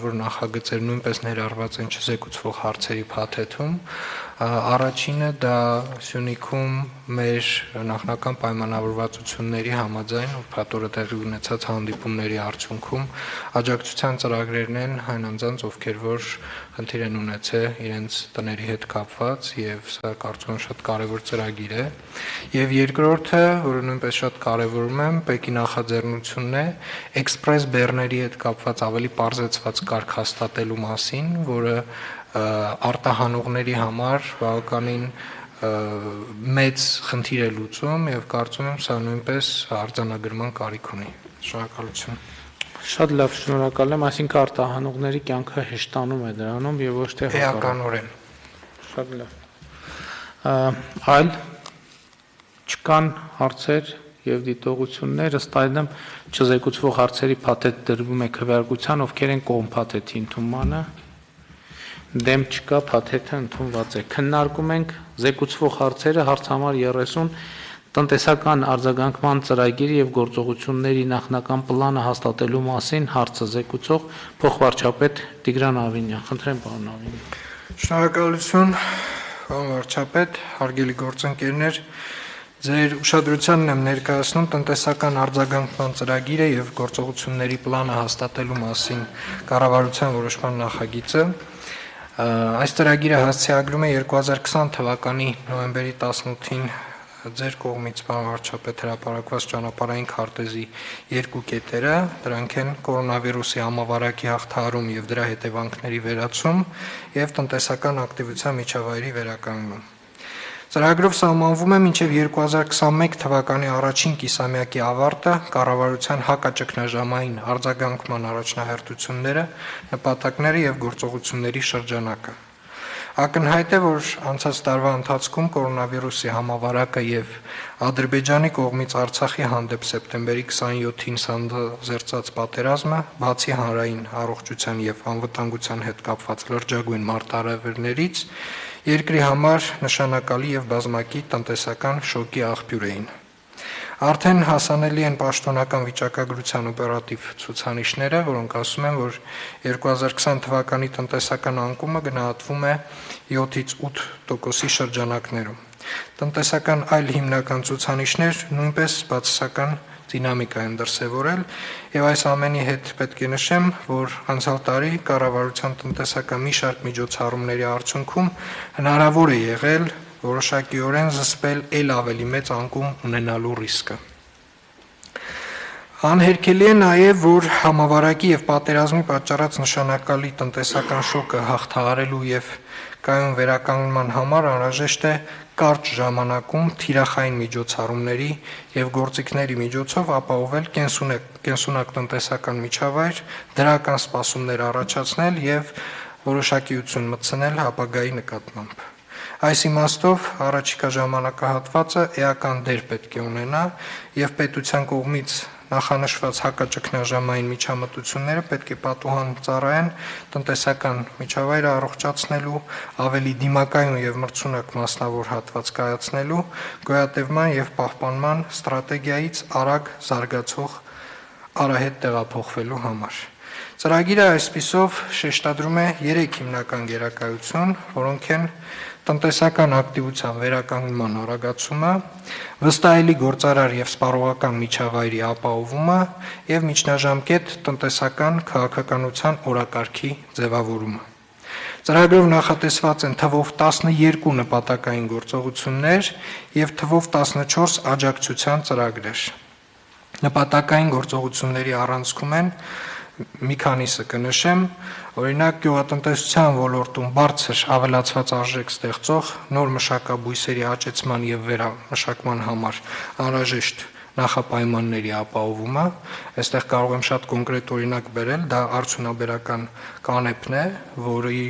կարևոր նախագծեր նույնպես ներառված են չզեկուցվող հարցերի փաթեթում։ Առաջինը դա Սյունիքում մեր նախնական պայմանավորվածությունների համաձայն ուրբաթօրը տեղի ունեցած հանդիպումների արդյունքում աջակցության ծրագրերն են այն անձանց, ովքեր որ խնդիր են ունեցել իրենց տների հետ կապված, եւ սա կարծում եմ շատ կարևոր ծրագիր է։ Եվ երկրորդը, որը նույնպես շատ կարևորում եմ, ՊԵԿ-ի նախաձեռնությունն է էքսպրես բեռների հետ կապված ավելի պարզեցված կարգ հաստատելու մասին, որը արտահանողների համար բավականին մեծ խնդիր է լուծում եւ կարծում եմ սա նույնպես արձանագրման կարիք ունի։ Շնորհակալություն։ Շատ լավ, շնորհակալ եմ, այսինքն արտահանողների կյանքը հեշտանում է դրանում եւ ոչ թե էականորեն։ Շատ լավ։ Այլ չկան հարցեր եւ դիտողություններ, ըստ այդմ չզեկուցվող հարցերի փաթեթ դրվում է քվեարկության, ովքեր են կողմ փաթեթի ընդունմանը։ Դեմ չկա, փաթեթը ընդունված է։ Քննարկում ենք զեկուցվող հարցերը, հարց համար 30 տնտեսական արձագանքման ծրագիրը եւ գործողությունների նախնական պլանը հաստատելու մասին հարցը զեկուցող փոխվարչապետ Տիգրան Ավինյան։ Խնդրեմ, պարոն Ավինյան։ Շնորհակալություն, պարոն վարչապետ, հարգելի գործընկերներ, ձեր ուշադրությանն եմ ներկայացնում տնտեսական արձագանքման ծրագիրը եւ գործողությունների պլանը հաստատելու մասին կառավարության որոշման նախագիծը։ Այս ծրագիրը հասցեագրում է 2020 թվականի նոյեմբերի 18-ին ձեր կողմից պարոն վարչապետ հրապարակված ճանապարհային քարտեզի երկու կետերը, դրանք են կորոնավիրուսի համավարակի հաղթահարում եւ դրա հետևանքների վերացում եւ տնտեսական ակտիվության միջավայրի վերականգնում։ Ծրագրով սահմանվում է մինչև 2021 թվականի առաջին կիսամյակի ավարտը կառավարության հակաճգնաժամային արձագանքման առաջնահերթությունները, նպատակները եւ գործողությունների շրջանակը։ Ակնհայտ է, որ անցած տարվա ընթացքում կորոնավիրուսի համավարակը եւ Ադրբեջանի կողմից Արցախի հանդեպ սեպտեմբերի 27-ին սանձազերծած պատերազմը, բացի հանրային առողջության եւ անվտանգության հետ կապված լրջագույն մարտահրավերներից, երկրի համար նշանակալի եւ բազմակի տնտեսական շոկի աղբյուր էին։ Արդեն հասանելի են պաշտոնական վիճակագրության օպերատիվ ցուցանիշները, որոնք ասում են, որ 2020 թվականի տնտեսական անկումը գնահատվում է 7-ից 8% շրջանակներում։ Տնտեսական այլ հիմնական ցուցանիշներ նույնպես բացասական դինամիկա են դրսևորել, եւ այս ամենի հետ պետք է նշեմ, որ անցյալ տարի կառավարության տնտեսական մի շարք միջոցառումների արդյունքում հնարավոր է եղել որոշակիորեն զսպել ել ավելի մեծ անկում ունենալու ռիսկը։ Անհերքելի է նաև, որ համավարակի եւ պատերազմի պատճառած նշանակալի տնտեսական շոկը հաղթահարելու եւ կայուն վերականգնման համար անհրաժեշտ է կարճ ժամանակում թիրախային միջոցառումների եւ գործիքների միջոցով ապահովել կենսունակ տնտեսական միջավայր, դրական սպասումներ առաջացնել եւ որոշակիություն մտցնել ապագայի նկատմամբ։ Այս իմաստով առաջիկա ժամանակահատվածը էական դեր պետք է ունենա եւ պետության կողմից նախանշված հակաճգնաժամային միջամտությունները պետք է պատուհան ծառայեն տնտեսական միջավայրը առողջացնելու, ավելի դիմակայուն եւ մրցունակ մասնավոր հատված կայացնելու, գոյատևման եւ պահպանման ստրատեգիայից արագ զարգացող արահետ տեղափոխվելու համար։ Ծրագիրը այսպիսով շեշտադրում է 3 հիմնական գերակայություն, որոնք են տնտեսական ակտիվության վերականգնման արագացումը, վստահելի գործարար եւ սպառողական միջավայրի ապահովումը եւ միջնաժամկետ տնտեսական քաղաքականության օրակարգի ձևավորումը։ Ծրագրով նախատեսված են թվով 12 նպատակային գործողություններ եւ թվով 14 աջակցության ծրագրեր։ Նպատակային գործողությունների առանցքում են մի քանիսը կնշեմ, օրինակ գյուղատնտեսության ոլորտում բարձր ավելացված արժեք ստեղծող նոր մշակաբույսերի աճեցման եւ վերամշակման համար անհրաժեշտ նախապայմանների ապահովումը, այստեղ կարող եմ շատ կոնկրետ օրինակ բերել, դա արդյունաբերական կանեփն է, որի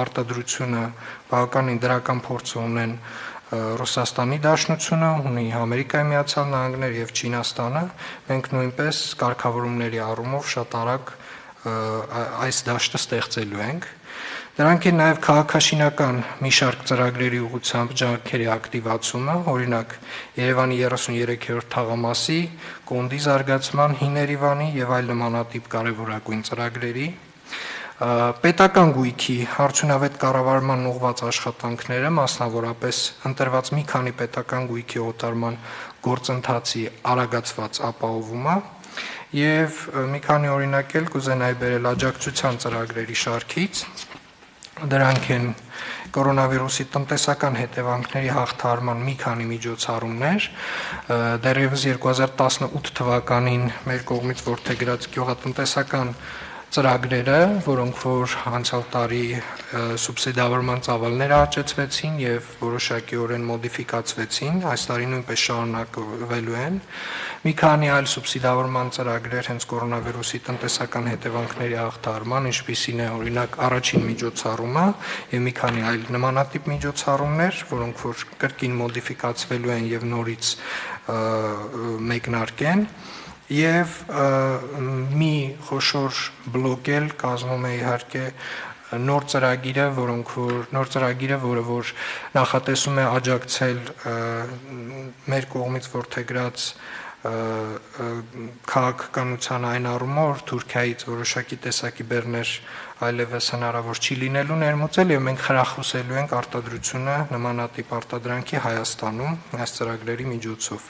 արտադրությունը բավականին դրական փորձ ունեն Ռուսաստանի Դաշնությունը, ունի Ամերիկայի Միացյալ Նահանգները եւ Չինաստանը, մենք նույնպես կարգավորումների առումով շատ արագ այս դաշտը ստեղծելու ենք։ Դրանք են նաև քաղաքաշինական մի շարք ծրագրերի ուղղությամբ ջանքերի ակտիվացումը, օրինակ Երևանի 33-րդ թաղամասի, Կոնդի զարգացման, Հին Երևանի եւ այլ նմանատիպ կարևորագույն ծրագրերի, Պետական գույքի արդյունավետ կառավարման ուղղված աշխատանքները, մասնավորապես ընտրված մի քանի պետական գույքի օտարման գործընթացի արագացված ապահովումը եւ մի քանի օրինակ էլ կուզենայի բերել աջակցության ծրագրերի շարքից, դրանք են կորոնավիրուսի տնտեսական հետևանքների հաղթահարման մի քանի միջոցառումներ, դեռևս 2018 թվականին մեր կողմից որդեգրած գյուղատնտեսական ծրագրերը, որոնք որ անցյալ տարի սուբսիդավորման ծավալները աճեցվեցին եւ որոշակիորեն մոդիֆիկացվեցին, այս տարի նույնպես շարունակվելու են։ Մի քանի այլ սուբսիդավորման ծրագրեր հենց կորոնավիրուսի տնտեսական հետևանքների հաղթահարման, ինչպիսին է օրինակ առաջին միջոցառումը եւ մի քանի այլ նմանատիպ միջոցառումներ, որոնք որ կրկին մոդիֆիկացվելու են եւ նորից մեկնարկեն։ Եվ մի խոշոր բլոկ էլ կազմում է իհարկե նոր ծրագիրը, որը որ նախատեսում է աջակցել մեր կողմից որդեգրած քաղաքականության այն առումով, որ Թուրքիայից որոշակի տեսակի բեռներ այլևս հնարավոր չի լինելու ներմուծել եւ մենք խրախուսելու ենք արտադրությունը նմանատիպ արտադրանքի Հայաստանում այս ծրագրերի միջոցով։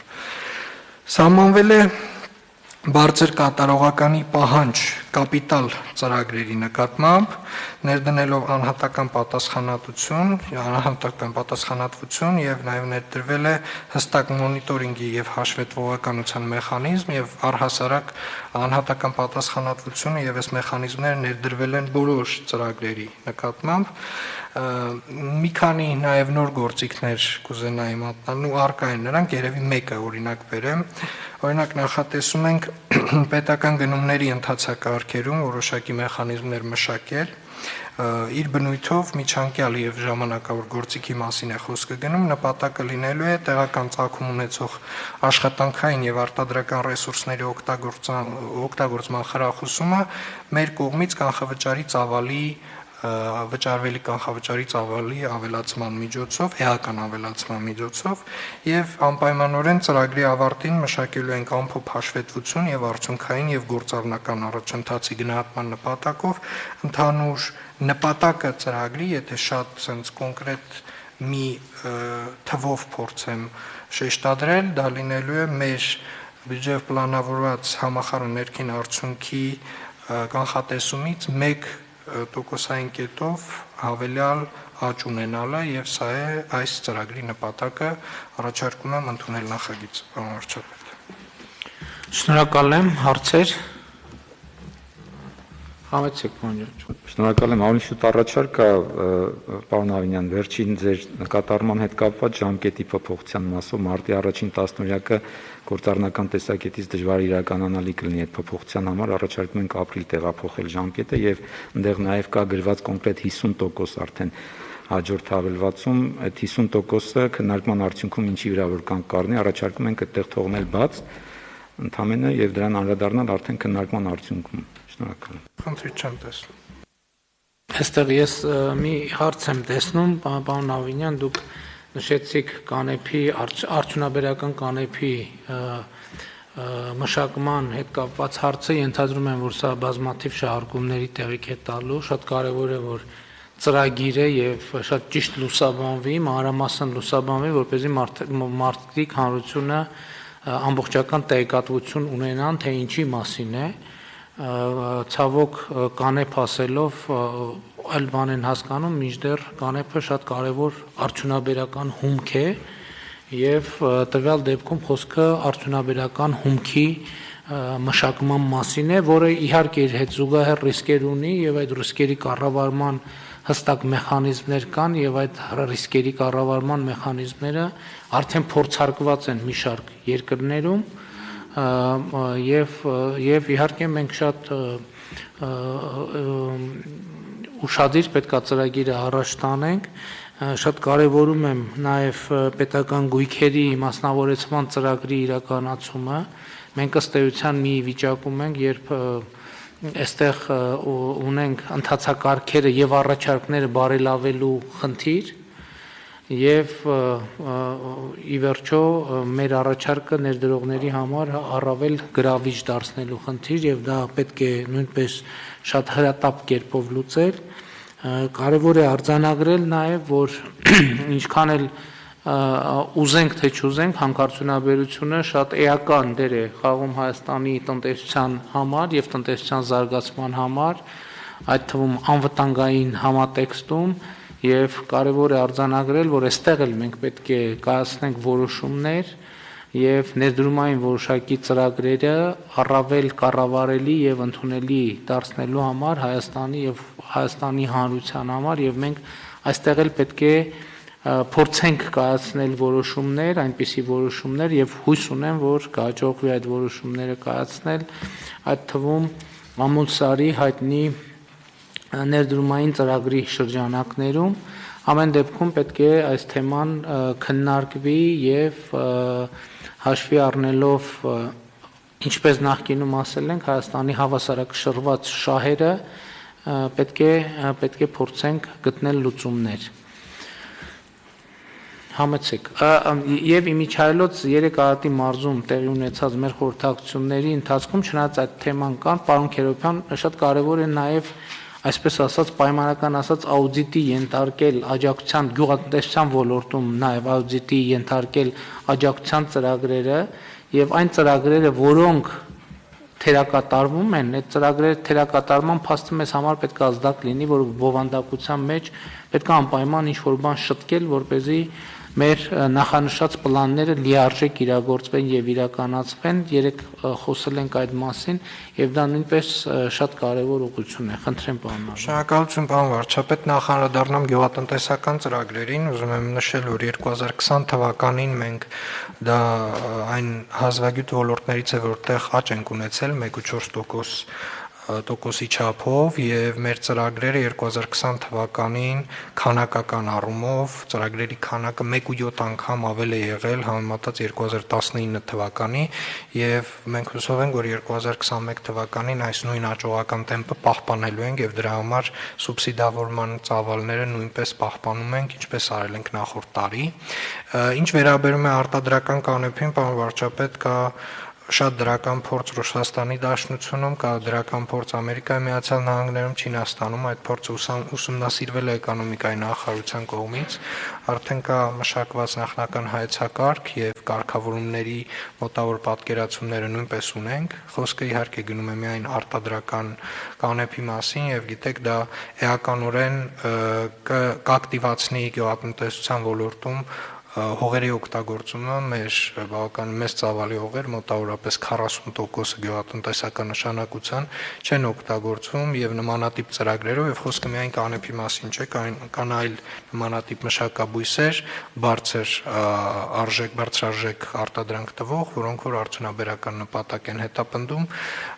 Սահմանվել է բարձր կատարողականի պահանջ կապիտալ ծրագրերի նկատմամբ, ներդնելով անհատական պատասխանատվություն եւ նաեւ ներդրվել է հստակ մոնիտորինգի եւ հաշվետվողականության մեխանիզմ եւ առհասարակ անհատական պատասխանատվությունը եւ այս մեխանիզմները ներդրվել են բոլոր ծրագրերի նկատմամբ։ Մի քանի նաեւ նոր գործիքներ կուզենայի մատնալ ու առկա են նրանք, երևի մեկը օրինակ բերեմ։ Օրինակ նախատեսում ենք պետական գնումների ընթացակարգերում որոշակի մեխանիզմներ մշակել, իր բնույթով միջանկյալ եւ ժամանակավոր գործիքի մասին է խոսքը գնում, նպատակը լինելու է տեղական ծագում ունեցող աշխատանքային եւ արտադրական ռեսուրսների օգտագործման խրախուսումը մեր կողմից կանխավճարի ծավալի վճարվելի կանխավճարի ծավալի ավելացման միջոցով, էական ավելացման միջոցով եւ անպայմանորեն ծրագրի ավարտին մշակելու ենք ամփոփ հաշվետվություն եւ արդյունքային եւ գործառնական առաջընթացի գնահատման նպատակով ընդհանուր նպատակը ծրագրի, եթե շատ sense կոնկրետ մի թվով փորձեմ շեշտադրել, դա լինելու է մեր բյուջեով պլանավորված համախառն ներքին արդյունքի կանխատեսումից 1% կետով հավելյալ աճ ունենալը եւ սա է այս ծրագրի նպատակը, առաջարկում եմ ընդունել նախագիծ, պարոն վարչապետ։ Շնորհակալ եմ, հարցեր։ Համեցեք, պարոն։ Շնորհակալ եմ, ավելի շուտ առաջարկ կա, պարոն Ավինյան, վերջին ձեր նկատառման հետ կապված ժամկետի փոփոխության մասով մարտի առաջին տասնօրյակը գործառնական տեսակետից դժվար իրականանալի կլինի այդ փոփոխության համար, առաջարկում ենք ապրիլ տեղափոխել ժամկետը եւ այնտեղ նաեւ կա գրված կոնկրետ 50% արդեն հաջորդ հավելվածում, այդ 50%-ը քննարկման արդյունքում ինչի վրա որ կան կառնի, առաջարկում ենք այդտեղ թողնել բաց ընդհանրապես եւ դրան անդրադառնալ արդեն քննարկման արդյունքում։ Շնորհակալ եմ։ Խնդրի չեմ տեսնում։ Այստեղ ես մի հարց եմ տեսնում, պարոն Ավինյան, դուք նշեցիք կանեփի արդյունաբերական կանեփի մշակման հետ կապված հարցը, ենթադրում եմ, որ սա բազմաթիվ շահարկումների տեղիք է տալու, շատ կարևոր է, որ ծրագիրը եւ շատ ճիշտ լուսաբանվի, մանրամասն լուսաբանվի, որպեսզի մարդիկ հանրությունը ամբողջական տեղեկատվություն ունենան, թե ինչի մասին է։ Ցավոք կանեփ ասելով այլ բան են հասկանում, մինչդեռ կանեփը շատ կարևոր արդյունաբերական հումք է եւ տվյալ դեպքում խոսքը արդյունաբերական հումքի մշակման մասին է, որը իհարկե իր հետ զուգահեռ ռիսկեր ունի եւ այդ ռիսկերի կառավարման հստակ մեխանիզմներ կան եւ այդ ռիսկերի կառավարման մեխանիզմները արդեն փորձարկված են մի շարք երկրներում եւ իհարկե մենք շատ ուշադիր պետքա ծրագիրը առաջ տանենք, շատ կարևորում եմ նաեւ պետական գույքերի մասնավորեցման ծրագրի իրականացումը, մենք ըստ էության մի վիճակում ենք, երբ այստեղ ունենք ընթացակարգերը եւ առաջարկները բարելավելու խնդիր եւ ի վերջո մեր առաջարկը ներդրողների համար առավել գրավիչ դարձնելու խնդիր եւ դա պետք է նույնպես շատ հրատապ կերպով լուծել կարևոր է արձանագրել նաեւ որ ինչքան էլ ուզենք թե չուզենք հանքարդյունաբերությունը շատ էական դեր է խաղում Հայաստանի տնտեսության համար եւ տնտեսության զարգացման համար այդ թվում անվտանգային համատեքստում եւ կարեւոր է արձանագրել, որ այստեղ էլ մենք պետք է կայացնենք որոշումներ եւ ներդրումային որոշակի ծրագրերը առավել կառավարելի եւ ընդունելի դարձնելու համար Հայաստանի եւ Հայաստանի հանրության համար եւ մենք այստեղ էլ պետք է փորձենք կայացնել որոշումներ, այնպիսի որոշումներ եւ հույս ունեմ, որ կհաջողվի այդ որոշումները կայացնել, այդ թվում Ամուլսարի հայտնի ներդրումային ծրագրի շրջանակներում ամեն դեպքում պետք է այս թեման քննարկվի եւ հաշվի առնելով ինչպես նախկինում ասել ենք Հայաստանի հավասարակշռված շահերը պետք է փորձենք գտնել լուծումներ համեցեք եւ իմիջայլոց 3 արատի մարզում տեղի ունեցած մեր խորհրդակցությունների ընթացքում չնայած այդ թեման կան պարոն Քերոբյան շատ կարեւոր է նաեւ այսպես ասած պայմանական ասած աուդիտի ենթարկել աջակցության գյուղատնտեսության ոլորտում նաև աուդիտի ենթարկել աջակցության ծրագրերը եւ այն ծրագրերը որոնք թերակատարվում են այդ ծրագրերը թերակատարման փաստը մեզ համար պետք է ազդակ լինի որ բովանդակության մեջ պետք է անպայման ինչ որ բան շտկել որպեսզի մեր նախանշած պլանները լիարժեք իրագործվեն եւ իրականացվեն երեք խոսել ենք այդ մասին եւ դա նույնպես շատ կարեւոր ուղղություն է խնդրեմ պարոն Շնորհակալություն պարոն վարչապետ նախ անդրադառնամ գյուղատնտեսական ծրագրերին ուզում եմ նշել որ 2020 թվականին մենք դա այն հազվագյուտ ոլորտներից է որտեղ աճ ենք ունեցել 1.4% տոկոսի չափով եւ մեր ծրագրերը 2020 թվականին քանակական առումով ծրագրերի քանակը 1.7 անգամ ավել է եղել համեմատած 2019 թվականի եւ մենք հուսով ենք որ 2021 թվականին այս նույն աճողական տեմպը պահպանելու ենք եւ դրա համար սուբսիդավորման ծավալները նույնպես պահպանում ենք ինչպես արել ենք նախորդ տարի ինչ վերաբերում է արտադրական կանեփին պարոն վարչապետ կա շատ դրական փորձ Ռուսաստանի Դաշնությունում, կա դրական փորձ Ամերիկայի Միացյալ Նահանգներում, Չինաստանում, այդ փորձը ուսումնասիրվել է էկոնոմիկայի նախարարության կողմից, արդեն կա մշակված նախնական հայեցակարգ եւ կարգավորումների մոտավոր պատկերացումները նույնպես ունենք։ Խոսքը իհարկե գնում է միայն արտադրական կանեփի մասին եւ գիտեք դա էականորեն կակտիվացնի գյուղատնտեսության ոլորտում հողերի օգտագործումը մեր բավական մեծ ծավալի հողեր մոտավորապես 40% գյուղատնտեսական նշանակության չեն օգտագործվում եւ նմանատիպ ծրագրերով եւ խոսքը միայն կանեփի մասին չէ, կան այլ նմանատիպ մշակաբույսեր, բարձրարժեք արտադրանք տվող, որոնք որ արդյունաբերական նպատակ են հետապնդում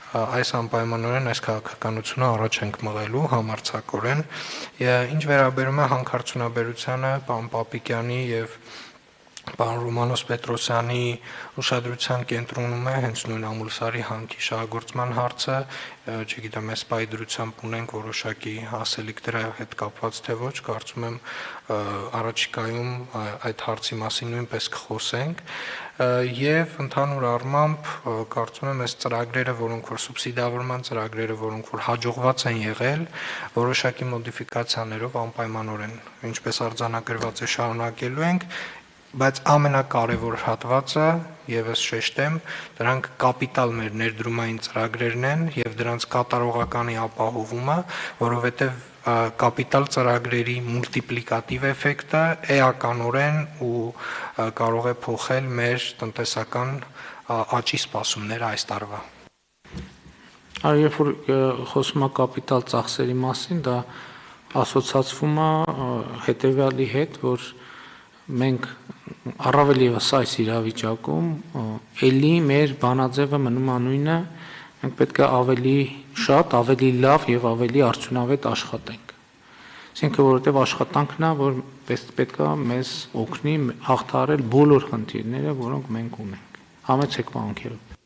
այս անպայմանորեն այս քաղաքականությունը առաջ ենք մղելու համարձակորեն ինչ վերաբերում է հանքարդյունաբերությանը պարոն Պապիկյանի եւ Պարոն Ռոմանոս Պետրոսյանի ուշադրության կենտրոնում է հենց նույն Ամուլսարի հանքի շահագործման հարցը, չգիտեմ, այս պայդրությամբ ունենք որոշակի ասելիք դրա հետ կապված թե ոչ, կարծում եմ առաջիկայում այդ հարցի մասին նույնպես կխոսենք եւ ընդհանուր առմամբ կարծում եմ այս ծրագրերը, որոնք որ սուբսիդավորման ծրագրերը, որոնք որ հաջողված են եղել, որոշակի մոդիֆիկացիաներով անպայմանորեն, ինչպես արձանագրված է, շարունակելու ենք բայց ամենակարևոր հատվածը եւս շեշտեմ դրանք կապիտալ մեր ներդրումային ծրագրերն են եւ դրանց կատարողականի ապահովումը որովհետեւ կապիտալ ծրագրերի մուլտիպլիկատիվ էֆեկտը էականորեն ու կարող է փոխել մեր տնտեսական աճի սպասումները այս տարվա Երբ որ խոսում է կապիտալ ծախսերի մասին դա ասոցացվում է հետեւյալի հետ որ մենք առավել եւս այս իրավիճակում էլի մեր բանաձևը մնում է նույնը մենք պետք է ավելի շատ, ավելի լավ եւ ավելի արդյունավետ աշխատենք այսինքն որովհետեւ աշխատանքն է որ պետք է մեզ օգնի հաղթահարել բոլոր խնդիրները որոնք մենք ունենք համեցեք պարոն Քերոբյան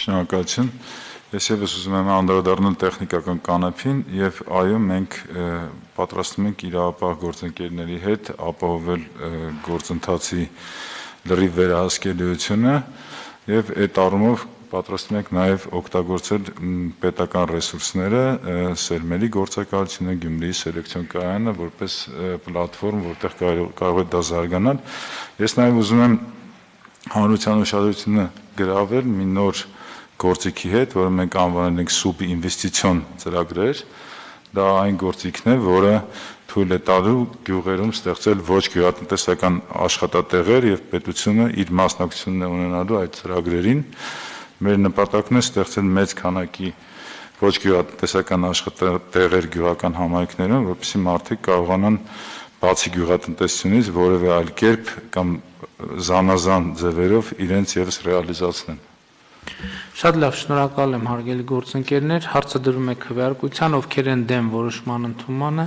Շնորհակալություն Ես եւս ուզում եմ անդրադառնալ տեխնիկական կանեփին եւ այո մենք պատրաստվում ենք իրավապահ գործընկերների հետ ապահովել գործընթացի լրիվ վերահսկելիությունը եւ այդ առումով պատրաստվում ենք նաեւ օգտագործել պետական ռեսուրսները, Սերմերի գործակալությունը, Գյումրիի սելեկցիոն կայանը որպես պլատֆորմ, որտեղ կարող է դա զարգանալ։ Ես նաեւ ուզում եմ հանրության ուշադրությունը գրավել մի նոր գործիքի հետ, որը մենք անվանել ենք սուբինվեստիցիոն ծրագրեր, դա այն գործիքն է, որը թույլ է տալու գյուղերում ստեղծել ոչ գյուղատնտեսական աշխատատեղեր եւ պետությունը իր մասնակցությունն է ունենալու այդ ծրագրերին։ Մեր նպատակն է ստեղծել մեծ քանակի ոչ գյուղատնտեսական աշխատատեղեր գյուղական համայնքներում, որովհետեւ մարդիկ կարողանան բացի գյուղատնտեսությունից որևէ այլ կերպ կամ զանազան ձևերով իրենց եւս ռեալիզացնեն։ Շատ լավ, շնորհակալ եմ հարգելի գործընկերներ, հարցը դրում եք քվեարկության, ովքեր են դեմ որոշման ընդունմանը,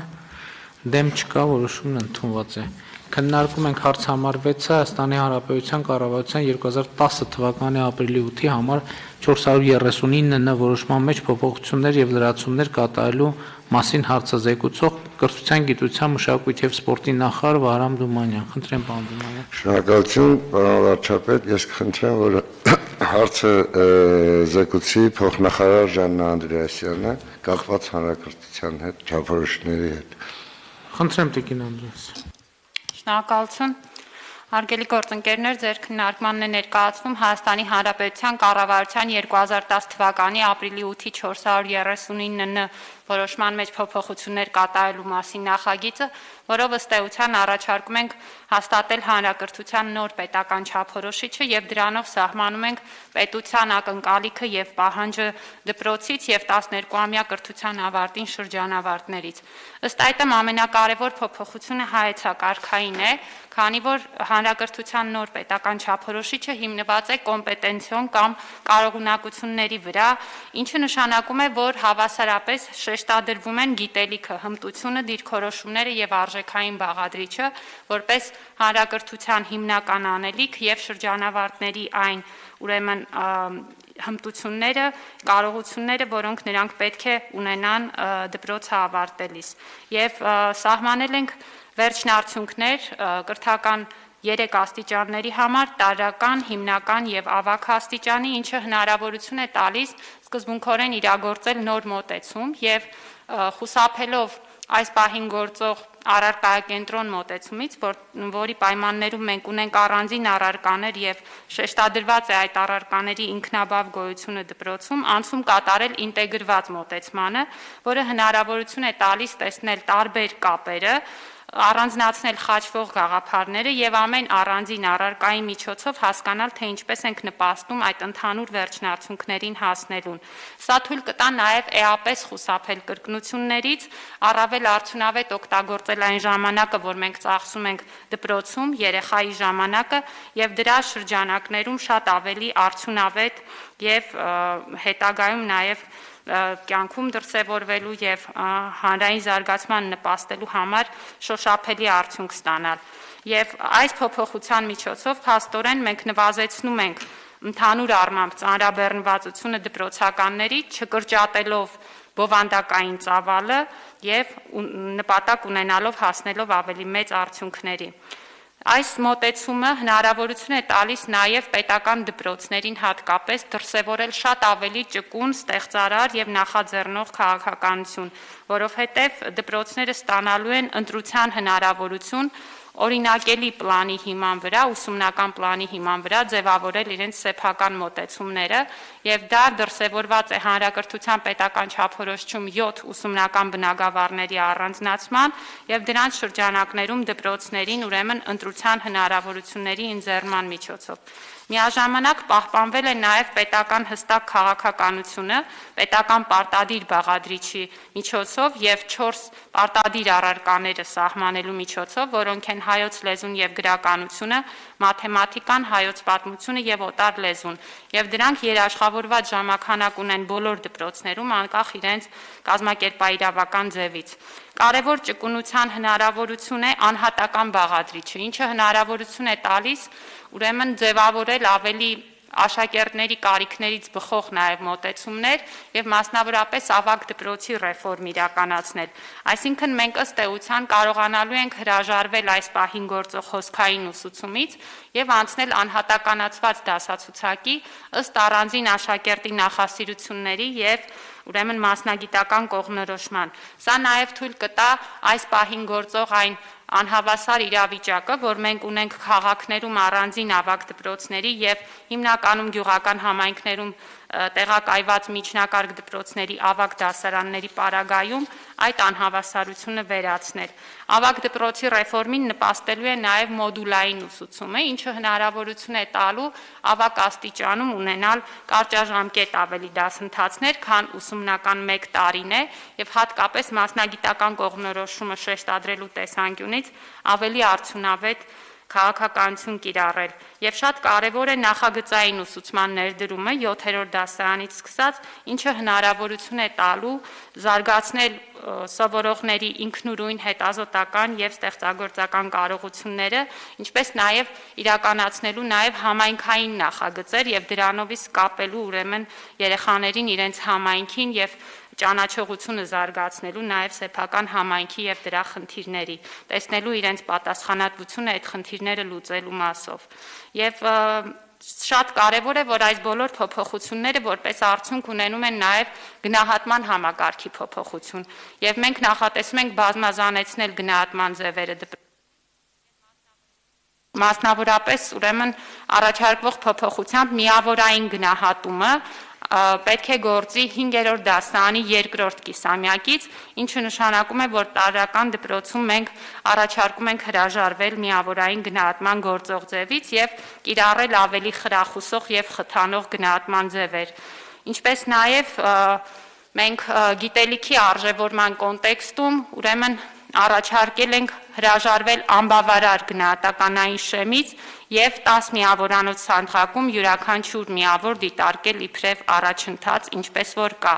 դեմ չկա, որոշումն ընդունված է։ Քննարկում ենք հարց համար 6-ը Հայաստանի Հանրապետության կառավարության 2010 թվականի ապրիլի 8-ի համար 439 որոշման մեջ փոփոխություններ եւ լրացումներ կատարելու մասին հարցը զեկուցող Կրթության, Գիտության, Մշակույթի եւ Սպորտի նախարար Վահրամ Դումանյան։ Խնդրեմ, պարոն Դումանյան։ Շնորհակալություն, պարոն վարչապետ, ես կխնդրեմ, որ հարցը զեկուցի փոխնախարար Ժաննա Անդրեասյանը, կախված հանրակրթության հետ, չափորոշիչների հետ։ Խնդրեմ, Տիկին Անդրեաս։ Շնորհակալություն։ Հարգելի գործընկերներ, ձեր քննարկմանն է ներկայացվում Հայաստանի Հանրապետության կառավարության 2010 թվականի ապրիլի 8-ի 439 որոշման մեջ փոփոխություններ կատարելու մասին նախագիծը, որով ըստ էության առաջարկում ենք հաստատել հանրակրթության նոր պետական չափորոշիչը եւ դրանով սահմանում ենք պետության ակնկալիքը եւ պահանջը դպրոցից եւ 12-ամյա կրթության ավարտին շրջանավարտներից։ Ըստ այդմ ամենակարևոր փոփոխությունը հայեցակարգային է, քանի որ հանրակրթության նոր պետական չափորոշիչը հիմնված է կոմպետենցիոն կամ կարողունակությունների վրա, ինչը նշանակում է, որ հավասարապես շեշտադրվում են գիտելիքը, հմտությունը, դիրքորոշումները եւ արժեքային բաղադրիչը, որպես հանրակրթության հիմնական անելիք եւ շրջանավարտների այն, ուրեմն հմտությունները, կարողությունները, որոնք նրանք պետք է ունենան դպրոցը ավարտելիս։ Եվ սահմանել ենք վերջնարդյունքներ կրթական 3 աստիճանների համար տարրական, հիմնական եւ ավագ աստիճանի, ինչը հնարավորություն է տալիս սկզբունքորեն իրագործել նոր մոտեցում եւ խուսափելով այս պահին գործող առարկայակենտրոն մոտեցումից, որի պայմաններում մենք ունենք առանձին առարկաներ եւ շեշտադրված է այդ առարկաների ինքնաբավ գոյությունը դպրոցում, անցում կատարել ինտեգրված մոտեցմանը, որը հնարավորություն է տալիս տեսնել տարբեր կապերը, առանձնացնել խաչվող գաղափարները եւ ամեն առանձին առարկայի միջոցով հասկանալ, թե ինչպես ենք նպաստում այդ ընդհանուր վերջնարդյունքներին հասնելուն։ Սա թույլ կտա նաեւ էապես խուսափել կրկնություններից, առավել արդյունավետ օգտագործել այն ժամանակը, որ մենք ծախսում ենք դպրոցում, երեխայի ժամանակը եւ դրա շրջանակներում շատ ավելի արդյունավետ եւ հետագայում նաեւ կյանքում դրսևորվելու եւ հանրային զարգացման նպաստելու համար շոշափելի արդյունք ստանալ։ Եվ այս փոփոխության միջոցով փաստորեն մենք նվազեցնում ենք ընդհանուր առմամբ ծանրաբեռնվածությունը դպրոցականների, չկրճատելով բովանդակային ծավալը եւ նպատակ ունենալով հասնելով ավելի մեծ արդյունքների։ Այս մոտեցումը հնարավորություն է տալիս նաև պետական դպրոցներին հատկապես դրսևորել շատ ավելի ճկուն, ստեղծարար եւ նախաձեռնող քաղաքականություն, որովհետեւ դպրոցները ստանալու են ընտրության հնարավորություն օրինակելի պլանի հիման վրա, ուսումնական պլանի հիման վրա ձևավորել իրենց սեփական մոտեցումները եւ դա դրսևորված է հանրակրթության պետական չափորոշիչում 7 ուսումնական բնագավառների առանձնացման եւ դրանց շրջանակներում դպրոցներին ուրեմն ընտրության հնարավորությունների ինձեռման միջոցով։ Միաժամանակ պահպանվել է նաև պետական հստակ քաղաքականությունը, պետական պարտադիր բաղադրիչի միջոցով եւ 4 պարտադիր առարկաները սահմանելու միջոցով, որոնք են հայոց լեզուն եւ գրականությունը, մաթեմատիկան, հայոց պատմությունը եւ օտար լեզուն, եւ դրանք երաշխավորված ժամանակ ունեն բոլոր դպրոցներում, անկախ իրենց կազմակերպաիրավական ձևից։ Կարևոր ճկունության հնարավորություն է անհատական բաղադրիչը, ինչը հնարավորություն է տալիս ուրեմն ձևավորել ավելի աշակերտների կարիքներից բխող նաև մոտեցումներ եւ մասնավորապես ավագ դպրոցի ռեֆորմ իրականացնել։ Այսինքն մենք ըստ էության կարողանալու ենք հրաժարվել այս պահին գործող հոսքային ուսուցումից եւ անցնել անհատականացված դասացուցակի ըստ առանձին աշակերտի նախասիրությունների եւ ուրեմն մասնագիտական կողմնորոշման։ Սա նաև թույլ կտա այս պահին գործող այն անհավասար իրավիճակը, որ մենք ունենք քաղաքներում առանձին ավագ դպրոցների եւ հիմնականում գյուղական համայնքներում տեղակայված միջնակարգ դպրոցների ավագ դասարանների պարագայում այդ անհավասարությունը վերացնել։ Ավագ դպրոցի ռեֆորմին նպաստելու է նաև մոդուլային ուսուցումը, ինչը հնարավորություն է տալու ավագ աստիճանում ունենալ կարճաժամկետ ավելի դասընթացներ, քան ուսումնական 1 տարին է եւ հատկապես մասնագիտական կողմնորոշումը շեշտադրելու տեսանկյունից ավելի արդյունավետ քաղաքականություն կիրառել եւ շատ կարեւոր է նախագծային ուսուցման ներդրումը 7-րդ դասարանից սկսած, ինչը հնարավորություն է տալու զարգացնել սովորողների ինքնուրույն հետազոտական եւ ստեղծագործական կարողությունները, ինչպես նաեւ իրականացնելու նաեւ համայնքային նախագծեր եւ դրանով իսկ կապելու ուրեմն երեխաներին իրենց համայնքին եւ ճանաչողությունը զարգացնելու նաև սեփական համայնքի եւ դրա խնդիրների, տեսնելու իրենց պատասխանատվությունը այդ խնդիրները լուծելու մասով։ Եվ շատ կարևոր է, որ այս բոլոր փոփոխությունները որպես արդյունք ունենում են նաև գնահատման համակարգի փոփոխություն, եւ մենք նախատեսում ենք բազմազանեցնել գնահատման ձևերը մասնավորապես ուրեմն առաջարկվող փոփոխությամբ միավորային գնահատումը պետք է գործի 5-րդ դասարանի 2-րդ կիսամյակից, ինչը նշանակում է, որ տարրական դպրոցում մենք առաջարկում ենք հրաժարվել միավորային գնահատման գործող ձևից եւ կիրառել ավելի խրախուսող եւ խթանող գնահատման ձևեր։ Ինչպես նաեւ մենք գիտելիքի արժևորման կոնտեքստում ուրեմն առաջարկել ենք հրաժարվել անբավարար գնահատականային շեմից եւ 10 միավորանոց ցանկակում յուրաքանչյուր միավոր դիտարկել իբրև առաջընթաց, ինչպես որ կա։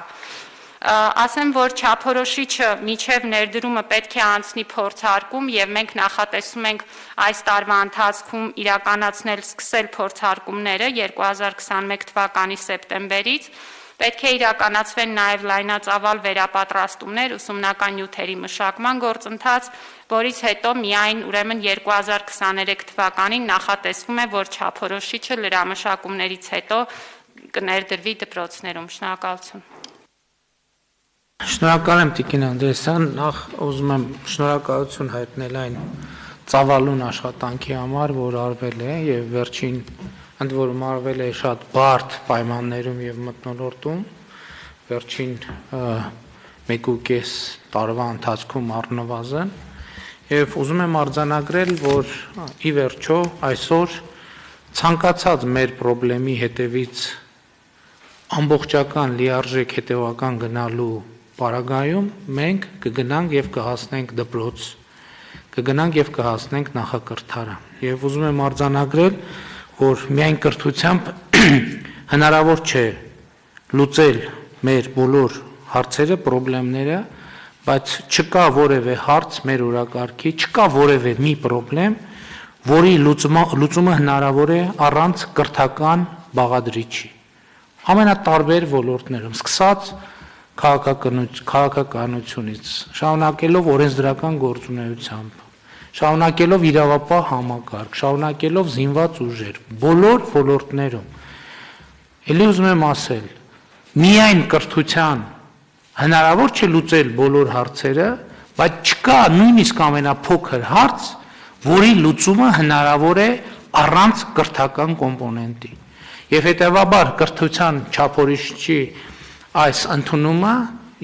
Ասեմ, որ չափորոշիչը միջև ներդրումը պետք է անցնի փորձարկում եւ մենք նախատեսում ենք այս տարվա ընթացքում իրականացնել սկսել փորձարկումները 2021 թվականի սեպտեմբերից։ Պետք է իրականացվեն նաև լայնածավալ վերապատրաստումներ, ուսումնական նյութերի մշակման գործընթաց, որից հետո միայն ուրեմն 2023 թվականին նախատեսվում է, որ չափորոշիչը լրամշակումներից հետո կներդրվի դպրոցներում։ Շնորհակալություն։ Շնորհակալ եմ Տիկին Անդրեասյան, նախ ուզում եմ շնորհակալություն հայտնել այն ծավալուն աշխատանքի համար, որ արվել է եւ վերջին ընդ որում արվել է շատ բարդ պայմաններում եւ մթնոլորտում վերջին 1.5 տարվա ընթացքում առնվազն եւ ուզում եմ արձանագրել, որ ի վերջո այսօր ցանկացած մեր խնդրի հետևից ամբողջական լիարժեք հետեւական գնալու պարագայում մենք կգնանք եւ կհասնենք դպրոց, կգնանք եւ կհասնենք նախակրթարան եւ ուզում եմ արձանագրել, որ միայն կրթությամբ հնարավոր չէ լուծել մեր բոլոր հարցերը, խնդիրները, բայց չկա որևէ հարց մեր օրակարգի, չկա որևէ մի խնդրեմ, որի լուծումը հնարավոր է առանց կրթական բաղադրիչի։ Ամենատարբեր ոլորտներում, սկսած քաղաքականությունից, շարունակելով օրենսդրական գործունեությամբ, շարունակելով իրավապահ համակարգ, շարունակելով զինված ուժեր, բոլոր ոլորտներում։ Էլի ուզում եմ ասել, միայն կրթության հնարավոր չէ լուծել բոլոր հարցերը, բայց չկա նույնիսկ ամենափոքր հարց, որի լուծումը հնարավոր է առանց կրթական կոմպոնենտի։ Եվ հետևաբար կրթության չափորոշիչի այս ընդունումը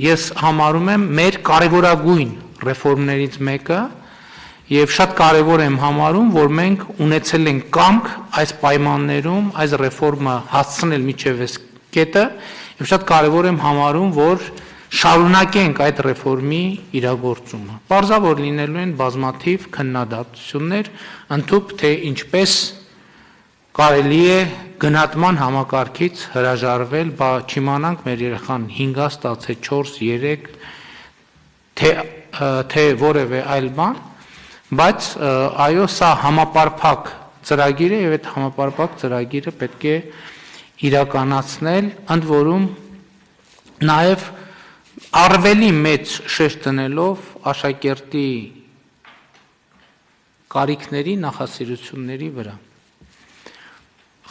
ես համարում եմ մեր կարևորագույն ռեֆորմներից մեկը եւ շատ կարեւոր եմ համարում, որ մենք ունեցել ենք կամք այս պայմաններում այս ռեֆորմը հասցնել միջև այս կետը եւ շատ կարեւոր եմ համարում, որ շարունակենք այդ ռեֆորմի իրագործումը։ Պարզավոր լինելու են բազմաթիվ քննադատություններ, ընդհանուր թե ինչպես կարելի է գնահատման համակարգից հրաժարվել, բա չիմանանք մեր երեխան 5-ա ստացե 4, 3 թե որևէ այլ բան, բայց այո, սա համապարփակ ծրագիր է եւ այդ համապարփակ ծրագիրը պետք է իրականացնել, ընդ որում նաև առվելի մեծ շեշտ դնելով աշակերտի կարիքների, նախասիրությունների վրա։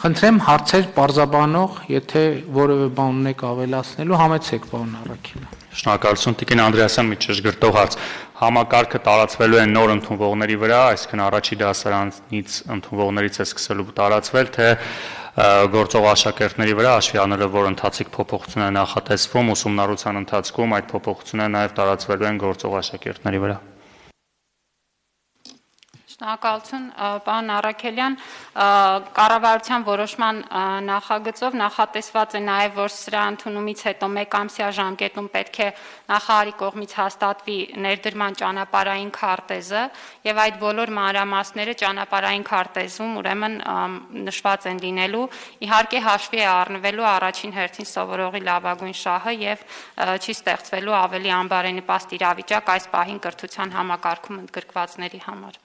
Խնդրեմ հարցեր պարզաբանող, եթե որևէ բան ունեք ավելացնելու, համեցեք պարոն Առաքելյան։ Շնորհակալություն Տիկին Անդրեասյան, մի ճշգրտող հարց։ Համակարգը տարածվելու է նոր ընդունվողների վրա, այսինքն առաջի դասարանից ընդունվողներից է սկսելու տարածվել, թե գործող աշակերտների վրա, հաշվի առնելով, որ ընթացիկ փոփոխություն է նախատեսվում, ուսումնառության ընթացքում այդ փոփոխությունները նաև տարածվելու են գործող աշակերտների վրա։ Շնորհակալություն, պարոն Առաքելյան, կառավարության որոշման նախագծով նախատեսված է նաև, որ սրա ընդունումից հետո 1 ամսյա ժամկետում պետք է նախարարի կողմից հաստատվի ներդրման ճանապարհային քարտեզը եւ այդ բոլոր մանրամասները ճանապարհային քարտեզում ուրեմն նշված են լինելու, իհարկե հաշվի է առնվելու առաջին հերթին սովորողի լավագույն շահը եւ չի ստեղծվելու ավելի անբարենպաստ իրավիճակ այս պահին կրթության համակարգում ընդգրկվածների համար։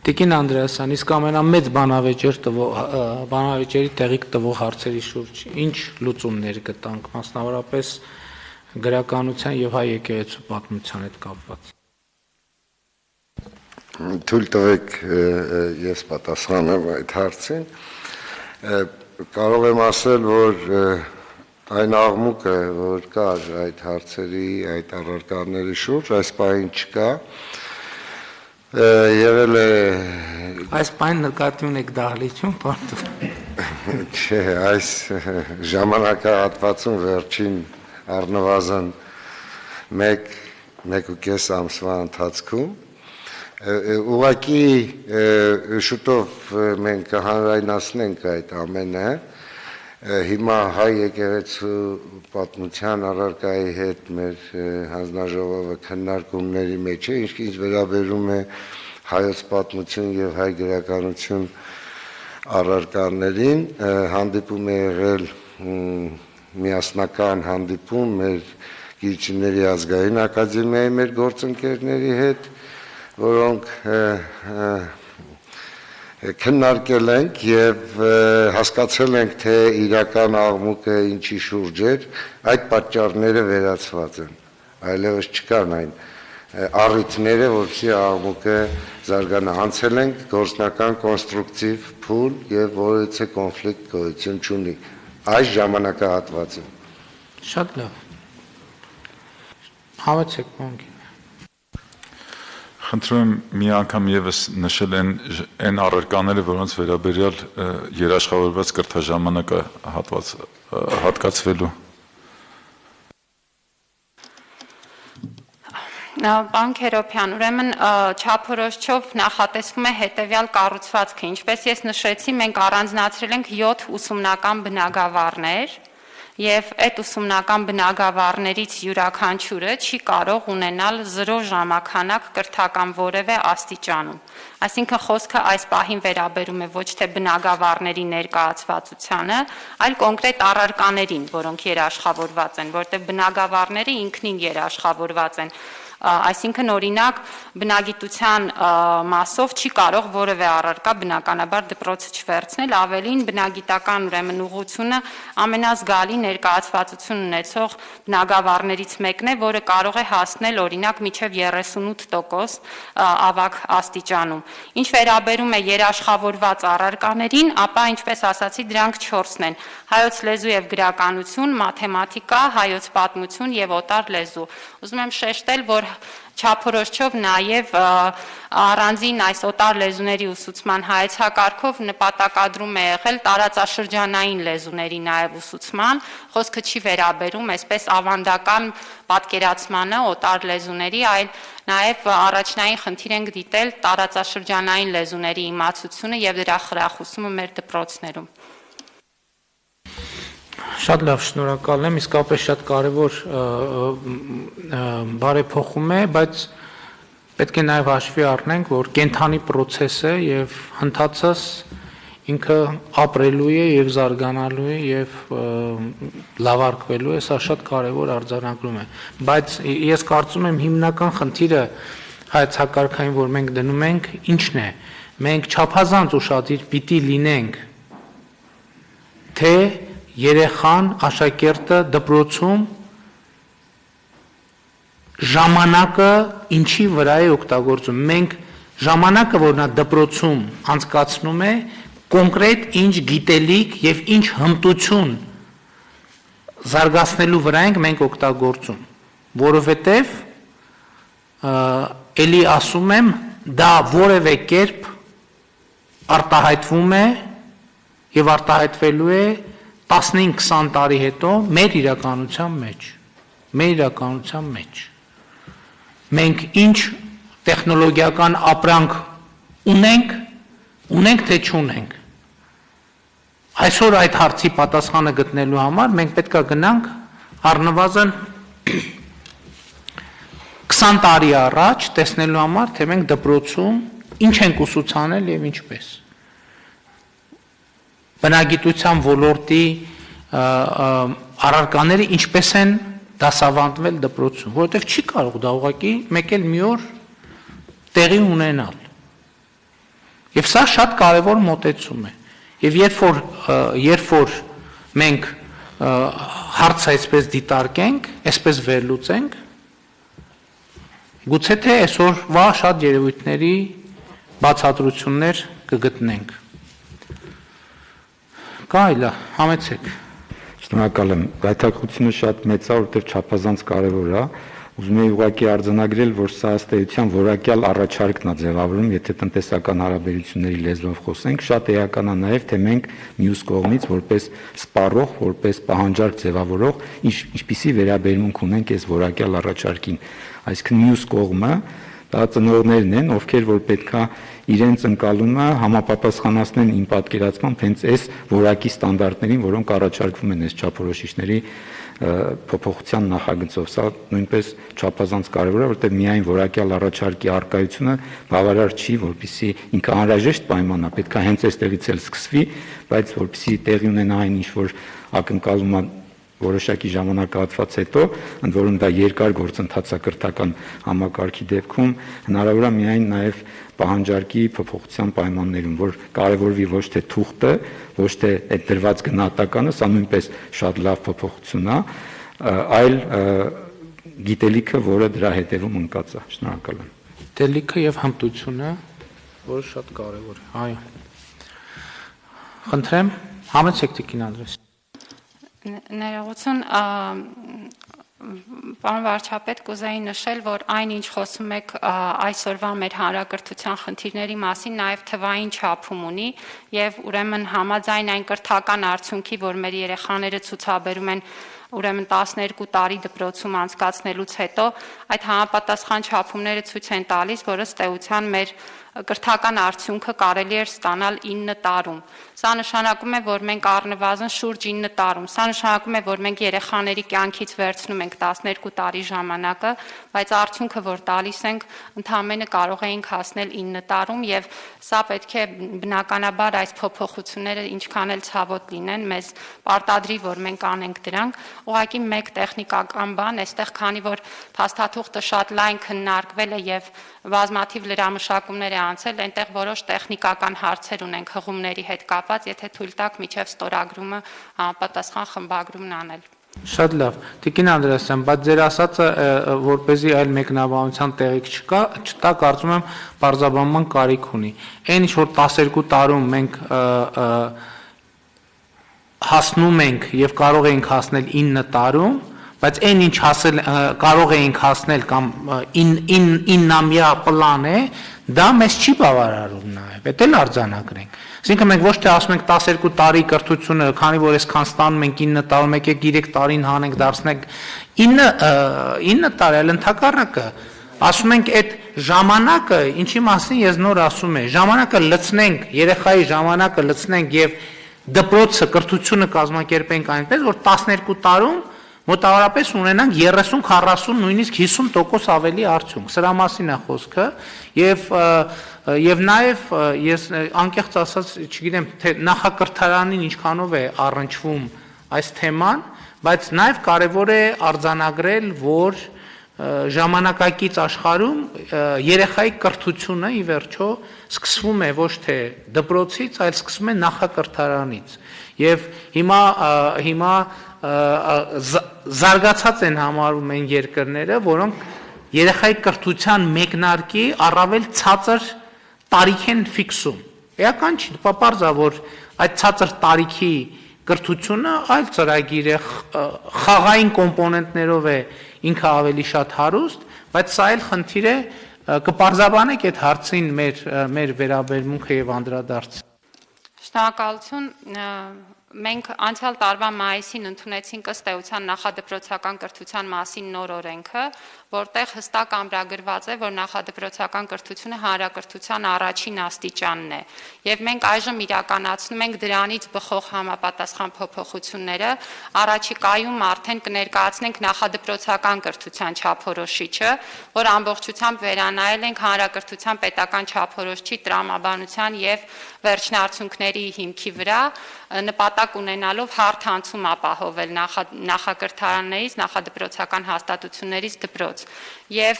Տիկին Անդրեասյան, իսկ ամենամեծ բանավեճերի տեղիք տվող հարցերի շուրջ ինչ լուծումներ գտանք, մասնավորապես գրականության եւ հայ եկեղեցու պատմության հետ կապված։ Թույլ տվեք ես պատասխանեմ այդ հարցին։ Կարող եմ ասել, որ այն աղմուկը, որ կար այդ հարցերի, այդ առարկաների շուրջ, այս պահին չկա։ Եղել է Այս պայն նկատի ունեք դահլիճում, պարոն։ Չէ, այս ժամանակահատվածում վերջին առնվազն 1.5 ամսվա ընթացքում ուղղակի շուտով մենք կհանրայնացնենք այդ ամենը։ Հիմա հայ եկեղեցու պատմության առարկայի հետ մեր հանձնաժողովը քննարկումների մեջ է, ինչ վերաբերում է հայոց պատմություն եւ հայ գրականություն առարկաներին, հանդիպում է եղել միասնական հանդիպում մեր Գիրչիների ազգային ակադեմիայի մեր գործընկերների հետ, որոնք քննարկել ենք եւ հասկացել ենք, թե իրական աղմուկը ինչի շուրջ էր, այդ պատճառները վերացված են, այլևս չկան այն առիթները, որի աղմուկը զարգանա, անցել ենք գործնական կոնստրուկտիվ փուլ եւ որևէ կոնֆլիկտ գոյություն չունի այս ժամանակահատվածում։ Շատ լավ։ Համեցեք բանկի։ Խնդրում եմ մի անգամ եւս նշել այն առարկաները, որոնց վերաբերյալ երաշխավորված կրթաժամանակը հատկացվելու։ Պարոն Քերոփյան, ուրեմն չափորոշչով նախատեսվում է հետևյալ կառուցվածքը, ինչպես ես նշեցի, մենք առանձնացրել ենք 7 ուսումնական բնագավառներ եւ այդ ուսումնական բնագավառներից յուրաքանչյուրը չի կարող ունենալ 0 ժամականակ կրթական որևէ աստիճանում։ Այսինքն խոսքը այս պահին վերաբերում է ոչ թե բնագավառների ներկայացվածությանը, այլ կոնկրետ առարկաներին, որոնք երաշխավորված են, որտեղ բնագավառները ինքնին երաշխավորված են։ Այսինքն օրինակ բնագիտության մասով չի կարող որևէ առարկա բնականաբար դպրոցը չվերցնել, ավելին բնագիտական ուրեմն ուղղությունը ամենազգալի ներկայացվածություն ունեցող բնագավառներից մեկն է, որը կարող է հասնել օրինակ մինչև 38% ավագ աստիճանում։ Ինչ վերաբերում է երաշխավորված առարկաներին, ապա ինչպես ասացի, դրանք 4-ն են. հայոց լեզու եւ գրականություն, մաթեմատիկա, հայոց պատմություն եւ օտար լեզու։ Ուզում եմ շեշտել, որ չափորոշչով նաև առանձին այս օտար լեզուների ուսուցման հայեցակարգով նպատակադրում է եղել տարածաշրջանային լեզուների նաև ուսուցման, խոսքը չի վերաբերում այսպես ավանդական պատկերացմանը օտար լեզուների, այլ նաև առաջնային խնդիր ենք դիտել տարածաշրջանային լեզուների իմացությունը եւ դրա խրախուսումը մեր դպրոցներում։ Շատ լավ, շնորհակալ եմ, իսկապես շատ կարևոր բարեփոխում է, բայց պետք է նաև հաշվի առնենք, որ կենթանի process է եւ հնդածս ինքը ապրելու է եւ զարգանալու է եւ լավարկվելու է, սա շատ կարևոր արձանագրում է, բայց ես կարծում եմ հիմնական խնդիրը հայեցակարգային, որ մենք դնում ենք, ինչն է, մենք չափազանց ուշադիր պիտի լինենք թե երեխան, աշակերտը դպրոցում ժամանակը ինչի վրա է օգտագործում։ Մենք ժամանակը, որ նա դպրոցում անցկացնում է, կոնկրետ ինչ գիտելիք եւ ինչ հմտություն զարգացնելու վրա ենք մենք օգտագործում, որովհետեւ էլի ասում եմ, դա որևէ կերպ արտահայտվում է եւ արտահայտվելու է 15-20 տարի հետո մեր իրականության մեջ։ Մենք ինչ տեխնոլոգիական ապրանք ունենք թե չունենք։ Այսօր այդ հարցի պատասխանը գտնելու համար մենք պետք է գնանք առնվազն 20 տարի առաջ տեսնելու համար, թե մենք դպրոցում ինչ ենք ուսուցանել եւ ինչպես։ Բնագիտության ոլորտի առարկաները ինչպես են դասավանդվել դպրոցում, որովհետև չի կարող դա ուղղակի մեկ էլ մի օր տեղի ունենալ։ Եվ սա շատ կարևոր մոտեցում է։ Եվ երբ որ մենք հարցը այսպես դիտարկենք, այսպես վերլուծենք, գուցե թե այսօրվա շատ երևույթների բացատրություններ կգտնենք։ Կա այլա, համեցեք։ Շնորհակալ եմ։ Գայթակղությունը շատ մեծ է, որովհետև չափազանց կարևոր է։ Ուզում եի ուղղակի արձանագրել, որ սա ըստ էության որակյալ առաջարկն է ձևավորում, եթե տնտեսական հարաբերությունների լեզվով խոսենք, շատ էական է նաև, թե մենք մյուս կողմից որպես սպառող, որպես պահանջարկ ձևավորող, ինչպիսի վերաբերմունք ունենք այս որակյալ առաջարկին։ Այսինքն մյուս կողմը դա ծնողներն են, ովքեր որ պետքա իրենց ընկալումը համապատասխանացնեն իմ պատկերացմամբ հենց այս որակի ստանդարտներին, որոնք առաջարկվում են այս չափորոշիչների փոփոխության նախագծով։ Սա նույնպես չափազանց կարևոր է, որտեղ միայն որակյալ առաջարկի արկայությունը բավարար չի, որպեսզի ինքը անհրաժեշտ պայման է, պետք է հենց այստեղից էլ սկսվի, բայց որպեսզի տեղի ունենա այն ինչ որ ակնկալում է որոշակի ժամանակահատված հետո, ընդ որում դա երկար գործընթաց է կրթական համակարգի դեպքում, հնարավոր է միայն նաև պահանջարկի փոփոխության պայմաններում, որ կարևորվի ոչ թե թուղթը, ոչ թե այդ դրված գնահատականը, սա նույնպես շատ լավ փոփոխություն է, այլ գիտելիքը, որը դրա հետևում ընկած է։ Շնորհակալ եմ։ Գիտելիքը եւ հմտությունը, որը շատ կարևոր է։ Այո։ Խնդրեմ, համեցեք Տիկին Անդրեաս։ Ներողություն, պարոն վարչապետ, կուզեի նշել, որ այն ինչ խոսում եք այսօրվա մեր հանրակրթության խնդիրների մասին, նաև թվային չափում ունի եւ ուրեմն համաձայն այն կրթական արդյունքի, որ մեր երեխաները ցուցաբերում են ուրեմն 12 տարի դպրոցում անցկացնելուց հետո այդ համապատասխան չափումները ցույց են տալիս, որ ըստ էության մեր կրթական արդյունքը կարելի է ստանալ 9 տարում։ Սա նշանակում է, որ մենք առնվազն շուրջ 9 տարում։ Սա նշանակում է, որ մենք երեխաների կյանքից վերցնում ենք 12 տարի ժամանակը, բայց արդյունքը, որ տալիս ենք, ընդհանրապես կարող էինք հասնել 9 տարում եւ սա պետք է բնականաբար այս փոփոխությունները ինչքան էլ ցավոտ լինեն, մեզ պարտադրի, որ մենք անենք դրանք։ Ուղղակի մեկ տեխնիկական բան, այստեղ քանի որ փաստաթուղթը շատ լայն քննարկվել է եւ բազմաթիվ լրամշակումներ է անցել, այնտեղ որոշ տեխնիկական հարցեր ունենք հղումների հետ կապված, եթե թույլ տաք միջև ստորագրումը համապատասխան խմբագրումն անել։ Շատ լավ։ Տիկին Անդրեասյան, բայց ձեր ասածը, որպեսզի այլ մեկնաբանության տեղիք չտա, կարծում եմ բարձրաբանման կարիք ունի։ Այն ինչ որ 12 տարում մենք հասնում ենք եւ կարող ենք հասնել 9 տարում, բայց այն ինչ կարող էինք հասնել կամ 9-ամյա պլան է, դա մեզ չի բավարարում նաև, դա էլ արձանագրենք։ Այսինքն մենք ոչ թե ասում ենք 12 տարի կրթությունը, քանի որ այսքան ստանում ենք 9 տարում, եկեք 3 տարին հանենք, դարձնենք 9 տարի, այլ ընդհակառակը ասում ենք այդ ժամանակը, ինչի մասին ես նոր ասում եմ, ժամանակը լցնենք, երեխայի ժամանակը լցնենք եւ դպրոցը կրթությունը կազմակերպենք այնպես, որ 12 տարում մոտավորապես ունենանք 30, 40, նույնիսկ 50% ավելի արդյունք։ Սրա մասին է խոսքը եւ նաեւ ես անկեղծ ասած, չգիտեմ, թե նախակրթարանին ինչքանով է առնչվում այս թեման, բայց նաեւ կարեւոր է արձանագրել, որ ժամանակակից աշխարհում երեխայի կրթությունը ի վերջո սկսվում է ոչ թե դպրոցից, այլ սկսվում է նախակրթարանից։ Եվ հիմա զարգացած են համարում են երկրները, որոնք երեխայի կրթության մեկնարկի առավել ցածր տարիք են ֆիքսում։ Էական չի, պարզ է, որ այդ ցածր տարիքի կրթությունը այլ ծրագիր է, խաղային կոմպոնենտներով է ինքը ավելի շատ հարուստ, բայց սա էլ խնդիր է, կպարզաբանեք այդ հարցին մեր վերաբերմունքը եւ անդրադարձը։ Շնորհակալություն։ Մենք անցյալ տարվա մայիսին ընդունեցինք ըստ էության նախադպրոցական կրթության մասին նոր օրենքը, որտեղ հստակ ամրագրված է, որ նախադպրոցական կրթությունը հանրակրթության առաջին աստիճանն է։ Եվ մենք այժմ իրականացնում ենք դրանից բխող համապատասխան փոփոխությունները, առաջիկայում արդեն կներկայացնենք նախադպրոցական կրթության չափորոշիչը, որ ամբողջությամբ վերանայել ենք հանրակրթության պետական չափորոշիչի տրամաբանության եւ վերջնարդյունքների հիմքի վրա, նպատակ ունենալով հարթ անցում ապահովել նախակրթարաններից, նախադպրոցական հաստատություններից դպրոց։ Եվ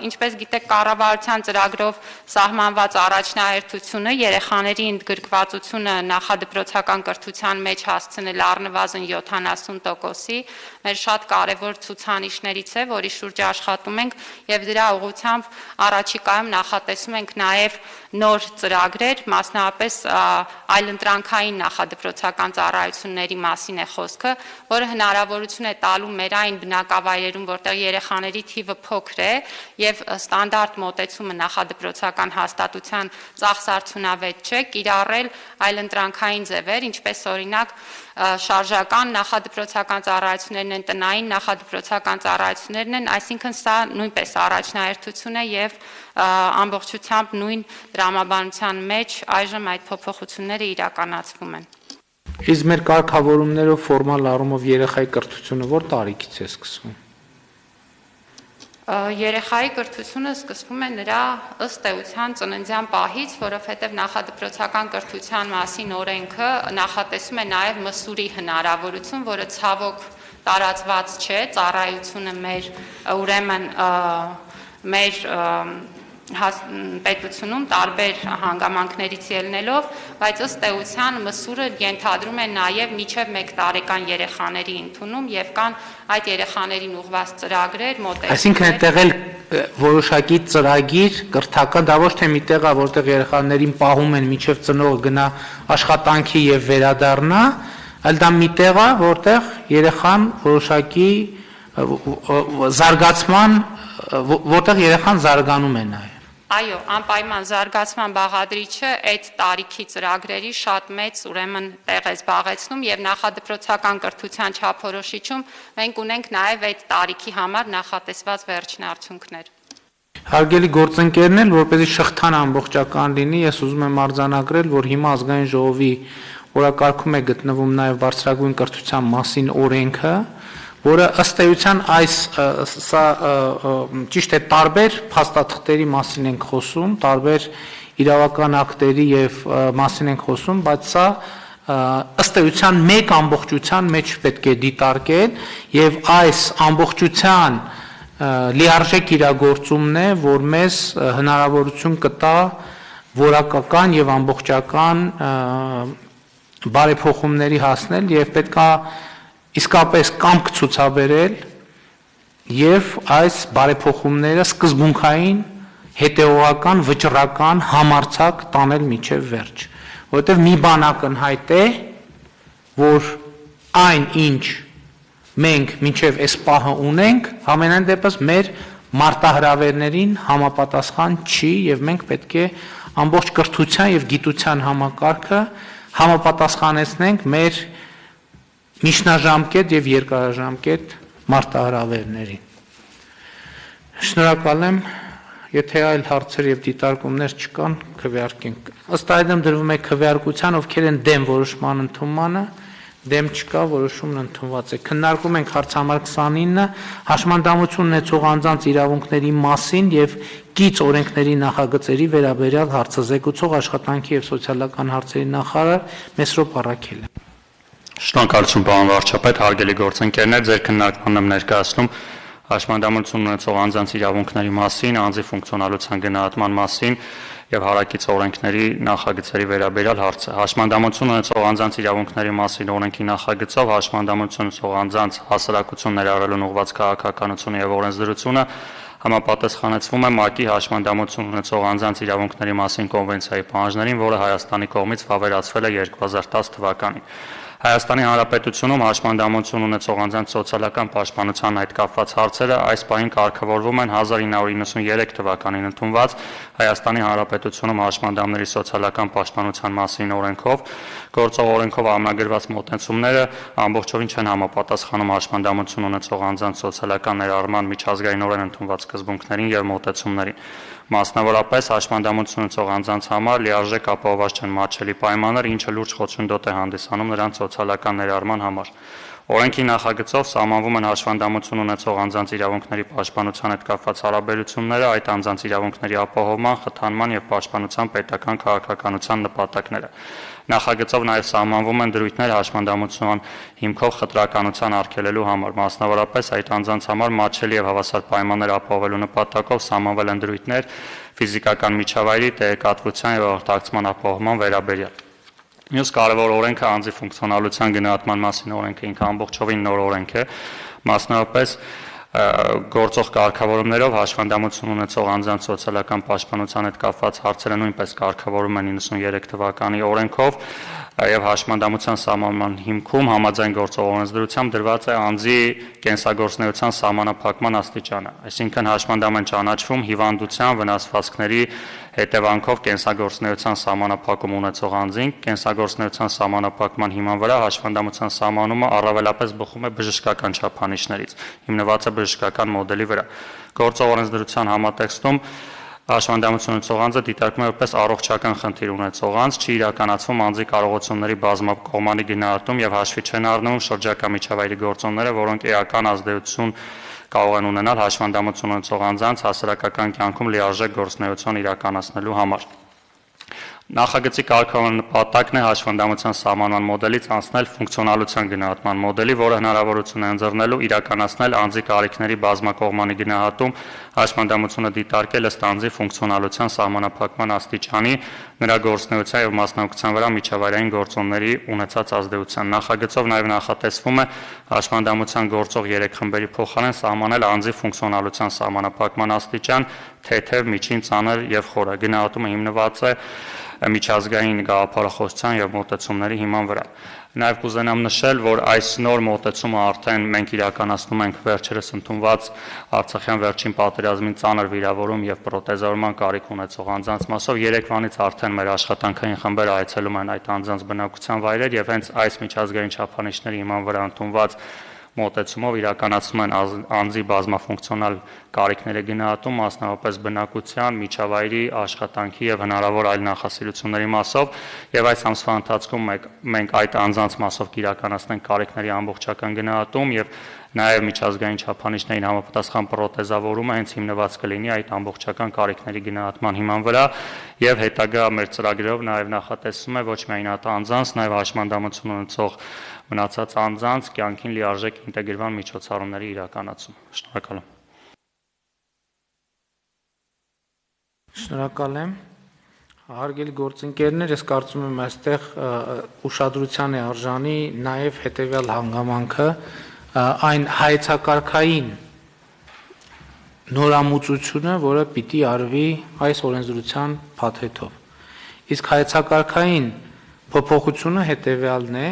ինչպես գիտեք, կառավարության ծրագրով սահմանված առաջնահերթությունը երեխաների ընդգրկվածությունը նախադպրոցական կրթության մեջ հասցնել առնվազն 70%-ի մեր շատ կարևոր ցուցանիշներից է, որի շուրջ աշխատում ենք եւ դրա ուղղությամբ առաջիկայում նախատեսում ենք նաեւ նոր ծրագրեր, մասնավորապես այլընտրանքային նախադպրոցական ծառայությունների մասին է խոսքը, որը հնարավորություն է տալու մեր այն բնակավայրերում, որտեղ երեխաների թիվը փոքր է եւ ստանդարտ մոտեցումը նախադպրոցական հաստատության ծախսարդյունավետ չէ, կիրառել այլընտրանքային ձևեր, ինչպես օրինակ շարժական նախադպրոցական ծառայություններն են, տնային նախադպրոցական ծառայություններն են, այսինքն սա նույնպես առաջնահերթություն է եւ ամբողջությամբ նույն տրամաբանության մեջ այժմ այդ փոփոխությունները իրականացվում են։ Իսկ մեր կարգավորումներով ֆորմալ առումով երեխայի կրթությունը որ տարիքից է սկսվում։ Երեխայի կրթությունը սկսվում է նրա ըստ էության ծննդյան պահից, որովհետև նախադպրոցական կրթության մասին օրենքը նախատեսում է նաև մսուրի հնարավորություն, որը ցավոք տարածված չէ, ծառայությունը ուրեմն մեր պետությունում տարբեր հանգամանքներից ելնելով, բայց ըստ էության մսուրը ենթադրում է նաև մինչև 1 տարեկան երեխաների ընդունում եւ կան այդ երեխաներին ուղղված ծրագրեր, մոտեցումներ։ Այսինքն այդտեղ էլ որոշակի ծրագիր կրթական, դա ոչ թե մի տեղ է, որտեղ երեխաներին պահում են մինչև ծնողը գնա աշխատանքի եւ վերադառնա, այլ դա մի տեղ է, որտեղ երեխան որոշակի զարգացման, որտեղ երեխան զարգանում է նաև։ Այո, անպայման զարգացման բաղադրիչը այդ տարիքի ծրագրերի շատ մեծ ուրեմն տեղ է զբաղեցնում եւ նախադպրոցական կրթության չափորոշիչում մենք ունենք նաեւ այդ տարիքի համար նախատեսված վերջնարդյունքներ։ Հարգելի գործընկերներ, որպեսզի շղթան ամբողջական լինի, ես ուզում եմ արձանագրել, որ հիմա ազգային ժողովի օրակարգում է գտնվում նաեւ բարձրագույն կրթության մասին օրենքը, որը ըստ էության սա ճիշտ է տարբեր փաստաթղթերի մասին ենք խոսում, տարբեր իրավական ակտերի եւ մասին ենք խոսում, բայց սա ըստ էության մեկ ամբողջության մեջ պետք է դիտարկել եւ այս ամբողջության լիարժեք իրագործումն է, որ մեզ հնարավորություն կտա որակական եւ ամբողջական բարեփոխումների հասնել եւ պետքա իսկապես կամք ցուցաբերել եւ այս բարեփոխումները սկզբունքային, հետեւողական, վճռական, համարձակ տանել միջև վերջ, որովհետեւ մի բան ակնհայտ է, որ այն ինչ մենք միջև այս պահը ունենք, համենայն դեպս մեր մարտահրավերներին համապատասխան չի եւ մենք պետք է ամբողջ կրթության եւ գիտության համակարգը համապատասխանեցնենք մեր միջնաժամկետ եւ երկարաժամկետ մարտահրավերներին։ Շնորհակալ եմ, եթե այլ հարցեր եւ դիտարկումներ չկան, քվեարկենք։ Ըստ այդմ դրվում է քվեարկության, ովքեր են դեմ որոշման ընդունմանը, դեմ չկա, որոշումն ընդունված է։ Քննարկում ենք հարց համար 29, հաշմանդամություն ունեցող անձանց իրավունքների մասին եւ կից օրենքների նախագծերի վերաբերյալ հարցազեկուցող աշխատանքի եւ սոցիալական հարցերի նախարար Մեսրոպ Առաքելը։ Շնորհակալություն, պարոն վարչապետ, հարգելի գործընկերներ, ձեր քննարկմանը ներկայացնում հաշմանդամություն ունեցող անձանց իրավունքների մասին, անձի ֆունկցիոնալության գնահատման մասին եւ հարակից օրենքների նախագծերի վերաբերյալ հարցը։ Հաշմանդամություն ունեցող անձանց իրավունքների մասին օրենքի նախագծով հաշմանդամություն ունեցող անձանց հասարակություն ներառելուն ուղղված քաղաքականությունը եւ օրենսդրությունը համապատասխանեցվում է ՄԱԿ-ի հաշմանդամություն ունեցող անձանց իրավունքների մասին կոնվենցիայի պահանջներին, որը Հայաստանի կողմից վավերացվել է 2010 թվականին։ Հայաստանի Հանրապետությունում հաշմանդամություն ունեցող անձանց սոցիալական պաշտպանության հետ կապված հարցերը այս պահին կարգավորվում են 1993 թվականին ընդունված Հայաստանի Հանրապետությունում հաշմանդամների սոցիալական պաշտպանության մասին օրենքով, գործող օրենքով ամնագրված մոտեցումները ամբողջովին չեն համապատասխանում հաշմանդամություն ունեցող անձանց սոցիալական ներառման միջազգայինորեն ընդունված սկզբունքներին եւ մոտեցումներին։ Մասնավորապես հաշմանդամություն ունեցող անձանց համար լիարժեք ապահովված չեն մատչելի պայմաններ, ինչը լուրջ խոչընդոտ է հանդիսանում նրանց սոցիալական ներառման համար։ Օրենքի նախագծով սահմանվում են հաշմանդամություն ունեցող անձանց իրավունքների պաշտպանության հետ կապված հարաբերությունները, այդ անձանց իրավունքների ապահովման, խթանման եւ պաշտպանության պետական քաղաքականության նպատակները։ Նախագծով նաև սահմանվում են դրույթներ հաշմանդամության հիմքով խտրականության արգելելու համար, մասնավորապես այդ անձանց համար մատչելի եւ հավասար պայմաններ ապահովելու նպատակով սահմանվել են դրույթներ ֆիզիկական միջավայրի տեղեկատվության եւ արտաքսման ապահովման վերաբերյալ։ Մյուս կարևոր օրենքը անձի ֆունկցիոնալության գնահատման մասին օրենքը ինքը ամբողջովին նոր օրենք է, մասնավորապես գործող կարգավորումներով հաշվանդամություն ունեցող անձանց սոցիալական պաշտպանության հետ կապված հարցերը նույնպես կարգավորում են 93 թվականի օրենքով եւ հաշմանդամության սահմանման հիմքում համաձայն գործող օրենսդրությամբ դրված է անձի կենսագործունեության սահմանափակման աստիճանը, այսինքն հաշմանդամ են ճանաչվում հիվանդության, վնասվածքների հետևանքով կենսագործունեության սահմանափակում ունեցող անձին, կենսագործունեության սահմանափակման հիման վրա հաշվանդամության սահմանումը առավելապես բխում է բժշկական չափանիշներից, հիմնված է բժշկական մոդելի վրա։ Գործող օրենսդրության համատեքստում հաշվանդամություն ունեցող անձը դիտարկվում է որպես առողջական խնդիր ունեցող անձ, չի իրականացվում անձի կարողությունների բազմակողմանի գնահատում եւ հաշվի չեն առնում շրջակա միջավայրի գործոնները, որոնք էական ազդեցություն կարող են ունենալ հաշվանդամություն ունեցող անձանց հասարակական կյանքում լիարժեք գործունեություն իրականացնելու համար։ Նախագծի կարգավորման նպատակն է հաշվանդամության սահմանման մոդելից անցնել ֆունկցիոնալության գնահատման մոդելի, որը հնարավորություն է ընձեռնելու իրականացնել անձի կարիքների բազմակողմանի գնահատում, հաշվանդամությունը դիտարկել ըստ անձի ֆունկցիոնալության սահմանափակման աստիճանի, նրա գործունեության եւ մասնակցության վրա միջավայրային գործոնների ունեցած ազդեցության։ Նախագծով նաեւ նախատեսվում է հաշվանդամության գործող 3 խմբերի փոխարեն սահմանել անձի ֆունկցիոնալության սահմանափակման աստիճան, թեթև, միջին, ծանր եւ խորը։ Գնահատումը հիմնված է միջազգային գաղափարախոսության եւ մոտեցումների հիման վրա։ Նաեւ կուզենամ նշել, որ այս նոր մոտեցումը արդեն մենք իրականացնում ենք վերջերս ընդունված Արցախյան վերջին պատերազմին ծանր վիրավորում եւ պրոթեզավորման կարիք ունեցող անձանց մասով երեկվանից արդեն մեր աշխատանքային խմբերը այցելում են այդ անձանց բնակության վայրեր եւ հենց այս միջազգային չափանիշների հիման վրա ընդունված մոտեցումով իրականացում են անձի բազմաֆունկցիոնալ կարիքների գնահատում, մասնավորապես բնակության, միջավայրի, աշխատանքի եւ հնարավոր այլ նախասիրությունների մասով, եւ այս ամսվա ընթացքում մենք այդ անձանց մասով կիրականացնենք կարիքների ամբողջական գնահատում եւ նաեւ միջազգային չափանիշներին համապատասխան պրոթեզավորումը հենց հիմնված կլինի այդ ամբողջական կարիքների գնահատման հիման վրա եւ հետագա մեր ծրագրերով նաեւ նախատեսվում է ոչ միայն այդ անձանց, նաեւ հաշմանդամություն ունեցող մնացած անձանց կյանքին լիարժեք ինտեգրման միջոցառումների իրականացում։ Շնորհակալ եմ։ Շնորհակալ եմ։ Հարգելի գործընկերներ, ես կարծում եմ այստեղ ուշադրության է արժանի նաև հետևյալ հանգամանքը, այն հայեցակարգային նորամուծությունը, որը պիտի արվի այս օրենսդրության փաթեթով։ Իսկ հայեցակարգային փոփոխությունը հետևյալն է,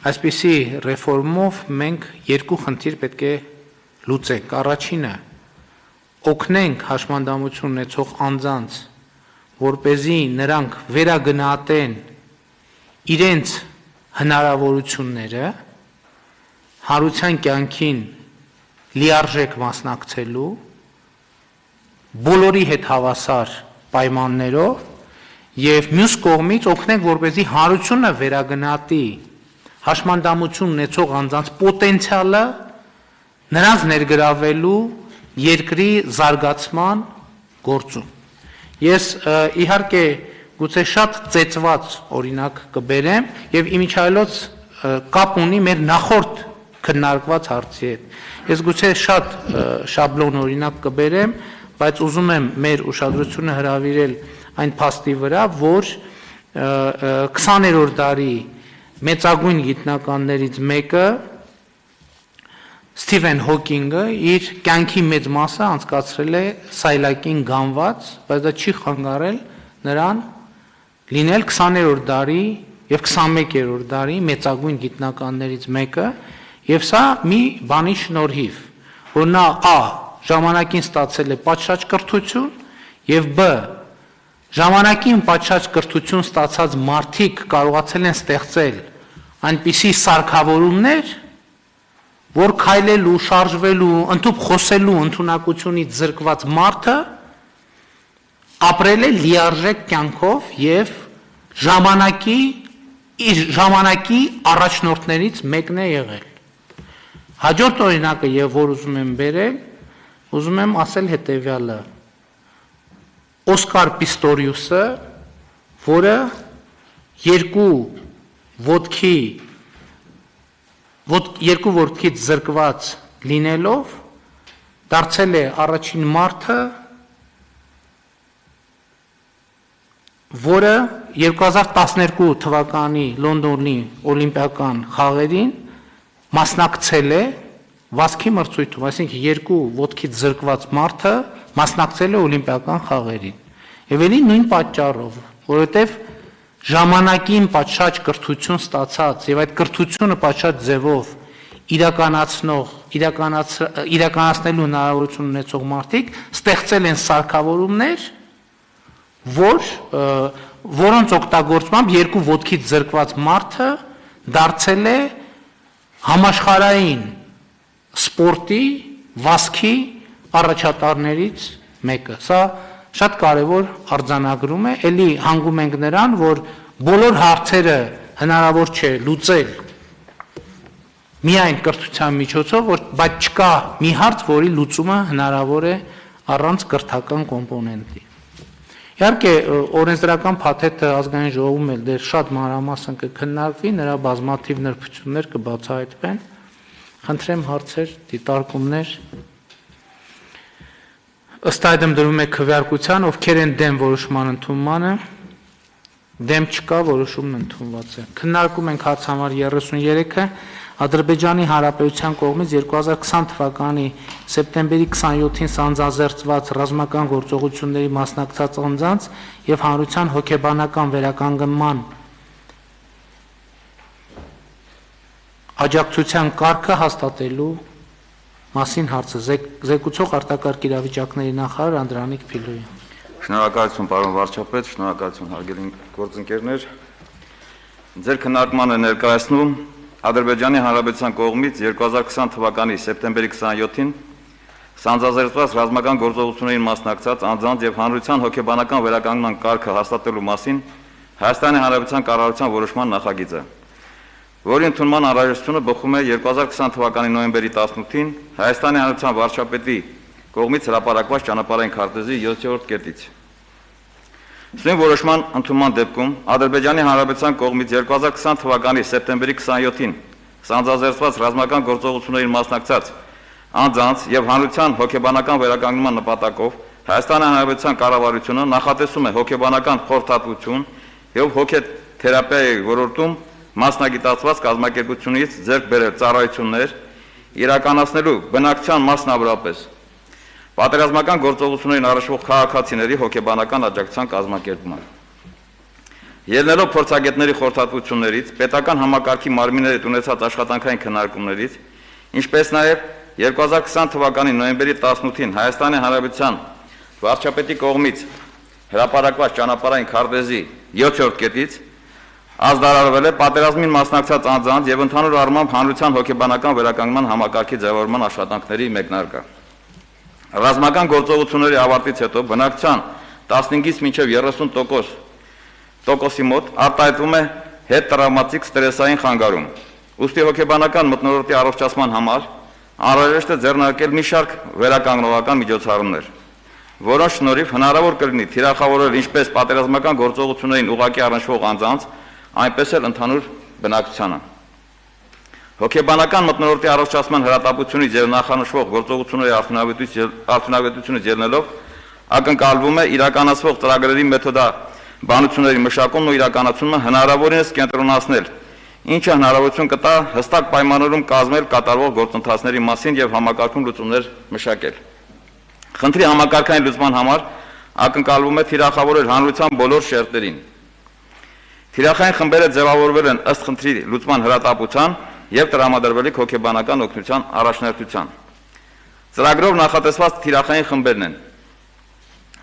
այսպիսի ռեֆորմով մենք երկու խնդիր պետք է լուծենք։ Առաջինը օգնենք հաշմանդամություն ունեցող անձանց, որպեսզի նրանք վերագնահատեն իրենց հնարավորությունները հարության կյանքին լիարժեք մասնակցելու բոլորի հետ հավասար պայմաններով եւ մյուս կողմից օգնենք, որպեսզի հարությունը վերագնահատի հաշմանդամություն ունեցող անձանց պոտենցիալը նրանց ներգրավելու երկրի զարգացման գործում։ Ես իհարկե գուցե շատ ծեծված օրինակ կբերեմ եւ իմիջայլոց կապ ունի մեր նախորդ քննարկված հարցի հետ։ Ես գուցե շատ շաբլոն օրինակ կբերեմ, բայց ուզում եմ մեր ուշադրությունը հրավիրել այն փաստի վրա, որ 20-րդ դարի մեծագույն գիտնականներից մեկը Սթիվեն Հոկինգը իր կյանքի մեծ մասը անցկացրել է սայլակին գանված, բայց դա չի խանգարել նրան լինել 20-րդ դարի եւ 21-րդ դարի մեծագույն գիտնականներից մեկը, եւ սա մի բանի շնորհիվ, որ նա ժամանակին ստացել է պատշաճ կրթություն եւ ժամանակին պատշաճ կրթություն ստացած մարդիկ կարողացել են ստեղծել այնպիսի սարքավորումներ, որ քայլելու, շարժվելու, ընդཐུպ խոսելու ընդունակությունից զրկված մարդը ապրել է լիարժեք կյանքով եւ ժամանակի առաջնորդներից մեկն է եղել։ Հաջորդ օրինակը, եւ որ ուզում եմ բերել, ուզում եմ ասել հետեւյալը. Օսկար Պիստորիուսը, որը երկու ոտքից զրկված լինելով դարձել է առաջին մարդը, որը 2012 թվականի Լոնդոնի օլիմպիական խաղերին մասնակցել է վազքի մրցույթում, այսինքն երկու ոտքից զրկված մարդը մասնակցել է օլիմպիական խաղերին։ Եվ էլի նույն պատճառով, որովհետև ժամանակին պատշաճ կրթություն ստացած եւ այդ կրթությունը պատշաճ ձևով իրականացնելու հնարավորություն ունեցող մարդիկ ստեղծել են սարքավորումներ, որոնց օգտագործմամբ երկու ոտքից զրկված մարդը դարձել է համաշխարհային սպորտի վազքի առաջատարներից մեկը։ Սա շատ կարևոր արձանագրում է, էլի հանգում ենք նրան, որ բոլոր հարցերը հնարավոր չէ լուծել միայն կրթության միջոցով, բայց չկա մի հարց, որի լուծումը հնարավոր է առանց կրթական կոմպոնենտի։ Իհարկե, օրենսդրական փաթեթը ազգային ժողովում էլ դեռ շատ մանրամասն կքննարկվի, նրա բազմաթիվ նրբություններ կբացահայտվեն։ Խնդրեմ հարցեր, դիտարկումներ։ Ըստ այդմ դրում է քվեարկության, ովքեր են դեմ որոշման ընդունմանը, դեմ չկա, որոշումն ընդունված է։ Քննարկում ենք հարց համար 33-ը, Ադրբեջանի Հանրապետության կողմից 2020 թվականի սեպտեմբերի 27-ին սանձազերծված ռազմական գործողությունների մասնակցած անձանց եւ հանրության հոգեբանական վերականգնման աջակցության կարգը հաստատելու մասին հարցը զեկուցող արտակարգ իրավիճակների նախարար Անդրանիկ Փիլոյան։ Շնորհակալություն պարոն վարչապետ, շնորհակալություն հարգելի գործընկերներ։ Ձեր քննարկմանը ներկայացնում Ադրբեջանի Հանրապետության կողմից 2020 թվականի սեպտեմբերի 27-ին սանձազերծված ռազմական գործողություններին մասնակցած անձանց եւ հանրության հոգեբանական վերականգնման կարգը հաստատելու մասին Հայաստանի Հանրապետության կառավարության որոշման նախագիծը, որի ընդունման անհրաժեշտությունը բխում է 2020 թվականի նոյեմբերի 18-ին Հայաստանի Հանրապետության վարչապետի կողմից հրապարակված ճանապարհային քարտեզի 7-րդ կետից։ Սույն որոշման ընդունման դեպքում Ադրբեջանի Հանրապետության կողմից 2020 թվականի սեպտեմբերի 27-ին սանձազերծված ռազմական գործողություններին մասնակցած անձանց եւ հանրության հոգեբանական վերականգնման նպատակով Հայաստանի Հանրապետության կառավարությունը նախատեսում է հոգեբանական խորհրդատվություն եւ հոգեթերապիայի ոլորտում մասնագիտացված կազմակերպությունից ձեռք բերել ծառայություններ իրականացնելու բնակչության մասնավորապես պատերազմական գործողություններին առնչվող քաղաքացիների հոգեբանական աջակցության կազմակերպման։ Ելնելով փորձագետների խորհրդատվություններից, պետական համակարգի մարմինների ունեցած աշխատանքային քննարկումներից, ինչպես նաև 2020 թվականի նոյեմբերի 18-ին Հայաստանի Հանրապետության վարչապետի կողմից հրապարակված ճանապարհային քարտեզի 7-րդ կետից ազդարարվել է պատերազմին մասնակցած անձանց եւ ընդհանուր առմամբ հանրության հոգեբանական վերականգնման համակարգի ձևավորման աշխատանքների մեկնարկը։ Ռազմական գործողությունների ավարտից հետո բնակչության 15-ից մինչև 30%-ի մոտ արտահայտվում է հետտրավմատիկ ստրեսային խանգարում։ Ուստի հոգեբանական մթնոլորտի առողջացման համար անհրաժեշտ է ձեռնարկել մի շարք վերականգնողական միջոցառումներ, որոնց շնորհիվ հնարավոր կլինի թիրախավորել ինչպես պատերազմական գործողություններին ուղղակի առնչվող անձանց, այնպես էլ ընդհանուր բնակչությանը։ Հոգեբանական մթնոլորտի առողջացման հրատապությունից եւ նախանշվող գործողությունների արդյունավետությունից ելնելով ակնկալվում է իրականացվող ծրագրերի մեթոդաբանությունների մշակումն ու իրականացումը հնարավորինս կենտրոնացնել, ինչը հնարավորություն կտա հստակ պայմաններում կազմել կատարվող գործընթացների մասին եւ համակարգում լուծումներ մշակել։ Խնդրի համակարգային լուծման համար ակնկալվում է թիրախավորել հանրության բոլոր շերտերին։ Թիրախային խմբերը ձևավորվել են ըստ խնդրի լուծման հրատապության եւ տրամադրվելիք հոգեբանական օգնության առաջնորդության։ Ծրագրով նախատեսված թիրախային խմբերն են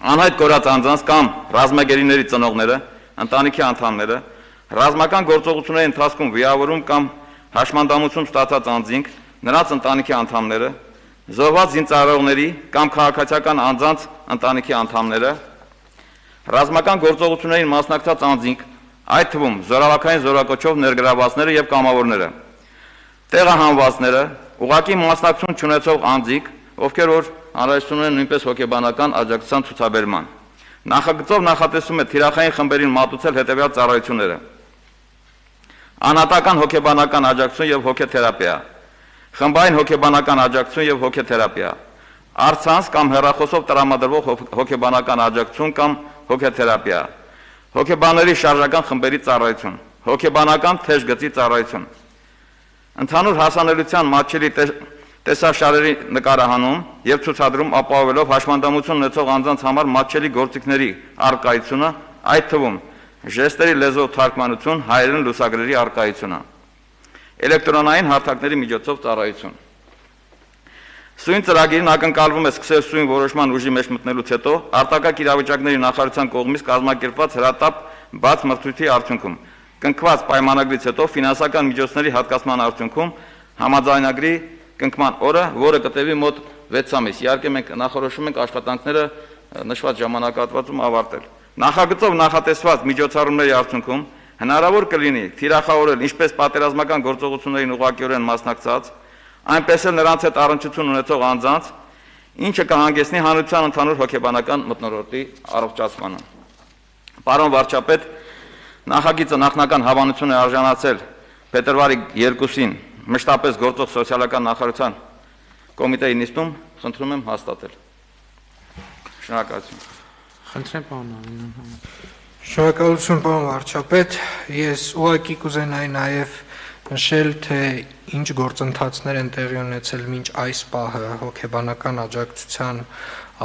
անհայտ կորած անձանց կամ ռազմագերիների ծնողները, ընտանիքի անդամները, ռազմական գործողությունների ընթացքում վիրավորում կամ հաշմանդամություն ստացած անձինք, նրանց ընտանիքի անդամները, զոհված զինծառայողների կամ քաղաքացիական անձանց ընտանիքի անդամները, ռազմական գործողություններին մասնակցած անձինք, այդ թվում զորավարքային զորակոչով ներգրավվածները եւ կամավորները, տեղահանվածները, ուղղակի մասնակցություն չունեցող անձիկ, ովքեր որ անհրաժեշտություն ունեն նույնպես հոգեբանական աջակցության ցուցաբերման։ Նախագծով նախատեսում է թիրախային խմբերին մատուցել հետևյալ ծառայությունները. անհատական հոգեբանական աջակցություն եւ հոգեթերապիա, խմբային հոգեբանական աջակցություն եւ հոգեթերապիա, առցանց կամ հեռախոսով տրամադրվող հոգեբանական աջակցություն կամ հոգեթերապիա, հոգեբանների շարժական խմբերի ծառայություն, հոգեբանական թեժ գծի ծառայություն, ընդհանուր հասանելիության մատչելի տեսաշարերի նկարահանում եւ ցուցադրում ապահովելով հաշմանդամություն ունեցող անձանց համար մատչելի գործիքների առկայությունը, այդ թվում ժեստերի լեզվով թարգմանություն, հայերեն լուսագրերի առկայությունը, էլեկտրոնային հարթակների միջոցով ծառայություն։ Սույն ծրագիրն ակնկալվում է սկսել սույն որոշման ուժի մեջ մտնելուց հետո արտակարգ իրավիճակների նախարարության կողմից կազմակերպված հրատապ բաց մրցույթի արդյունքում, կնքված պայմանագրից հետո ֆինանսական միջոցների հատկացման արդյունքում համաձայնագրի կնքման օրը, որը կտևի մոտ 6 ամիս։ Իհարկե մենք նախորոշում ենք աշխատանքները նշված ժամանակահատվածում ավարտել։ Նախագծով նախատեսված միջոցառումների արդյունքում հնարավոր կլինի թիրախավորել ինչպես պատերազմական գործողություններին ուղղակիորեն մասնակցած, այնպես էլ նրանց հետ առնչություն ունեցող անձանց, ինչը կհանգեցնի հանրության ընդհանուր հոգեբանական մթնոլորտի առողջացմանը։ Պարոն վարչապետ, նախագիծը նախնական հավանություն է արժանացել փետրվարի 2-ին մշտապես գործող սոցիալական նախարարության կոմիտեի նիստում, խնդրում եմ հաստատել։ Շնորհակալություն։ Խնդրեմ պարոն Ավինյան։ Շնորհակալություն պարոն վարչապետ, ես ուղղակի կուզենայի նաև նշել, թե ինչ գործընթացներ են տեղի ունեցել մինչ այս պահը հոգեբանական աջակցության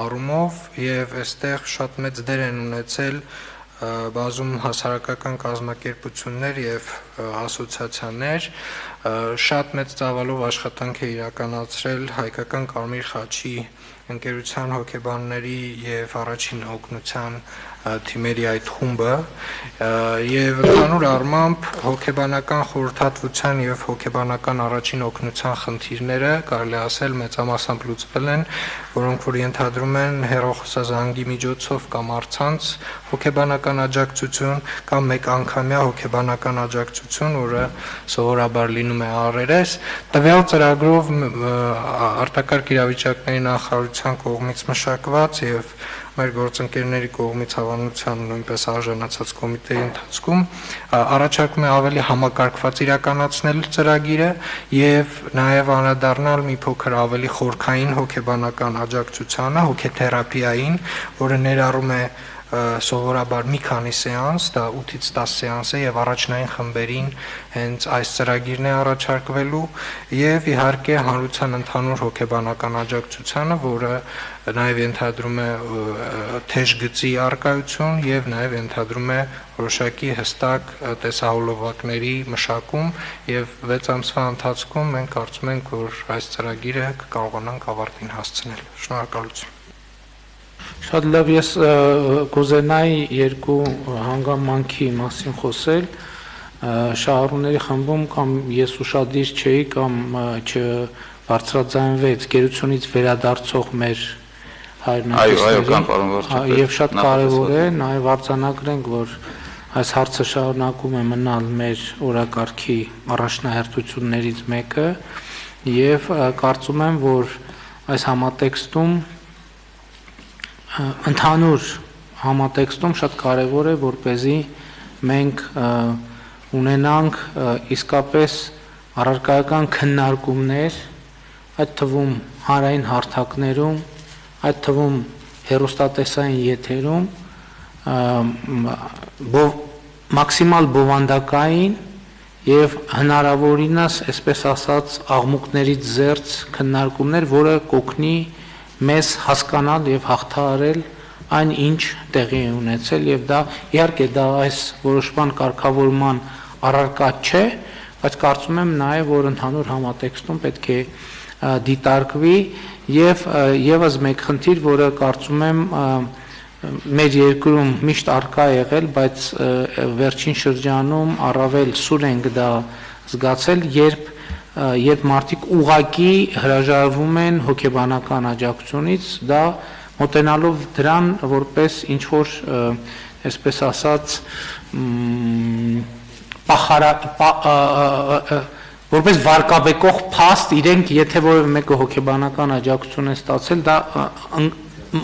առումով եւ այստեղ շատ մեծ դեր են ունեցել բազում հասարակական կազմակերպություններ եւ ասոցիացիաներ, շատ մեծ ծավալով աշխատանք է իրականացրել Հայկական Կարմիր խաչի ընկերության հոգեբանների եւ առաջին օգնության թիմերի այդ խումբը եւ ընդհանուր առմամբ հոգեբանական խորհրդատվության եւ հոգեբանական առաջին օգնության խնդիրները կարելի ասել մեծամասամբ լուծվել են, որոնք որ ենթադրում են հեռախոսազանգի միջոցով կամ առցանց հոգեբանական աջակցություն կամ մեկ անգամյա հոգեբանական աջակցություն, որը սովորաբար լինում է առերես, տվյալ ծրագրով արտակարգ իրավիճակների նախարարության կողմից մշակված եւ մեր գործընկերների կողմից հավանության նույնպես արժանացած կոմիտեի ընթացքում առաջարկում է ավելի համակարգված իրականացնել ծրագիրը եւ նաեւ անդրադառնալ մի փոքր ավելի խորքային հոգեբանական աջակցությանը, հոգեթերապիային, որը ներառում է սովորաբար մի քանի սեանս, դա 8-ից 10 սեանս է եւ առաջնային խմբերին հենց այս ծրագիրն է առաջարկվելու եւ իհարկե հանրության ընդհանուր հոգեբանական աջակցությանը, որը նաեւ ենթադրում է թեժ գծի առկայություն եւ նաեւ ենթադրում է որոշակի հստակ տեսահոլովակների մշակում եւ 6 ամսվա ընթացքում մենք կարծում ենք, որ այս ծրագիրը կկարողանանք ավարտին հասցնել։ Շնորհակալություն։ Շատ լավ, ես կուզենայի երկու հանգամանքի մասին խոսել, շահառուների խմբում կամ ես ուշադիր չէի կամ չբարձրաձայնվեց գերությունից վերադարձող մեր հայրենակիցներին եւ շատ կարեւոր է նաեւ արձանագրենք, որ այս հարցը շարունակում է մնալ մեր օրակարգի առաջնահերթություններից մեկը եւ կարծում եմ, որ այս համատեքստում ընդհանուր համատեքստում շատ կարևոր է, որպեսզի մենք ունենանք իսկապես առարկայական քննարկումներ, այդ թվում հանրային հարթակներում, այդ թվում հեռուստատեսային եթերում մաքսիմալ բովանդակային եւ հնարավորինս, այսպես ասած, աղմուկներից զերծ քննարկումներ, որը կօգնի մեզ հասկանալ եւ հաղթահարել այն ինչ տեղի է ունեցել եւ դա իհարկե դա այս որոշման կարգավորման առարկա չէ, բայց կարծում եմ նաեւ որ ընդհանուր համատեքստում պետք է դիտարկվի եւ եւս մեկ խնդիր, որը կարծում եմ մեր երկրում միշտ արկա եղել, բայց վերջին շրջանում առավել սուր ենք դա զգացել, երբ մարդիկ ուղակի հրաժարվում են հոգեբանական աջակցությունից, դա մոտենալով դրան որպես ինչ որ այսպես ասած որպես վարկաբեկող փաստ իրենք եթե որևէ մեկը հոգեբանական աջակցություն է ստացել, դա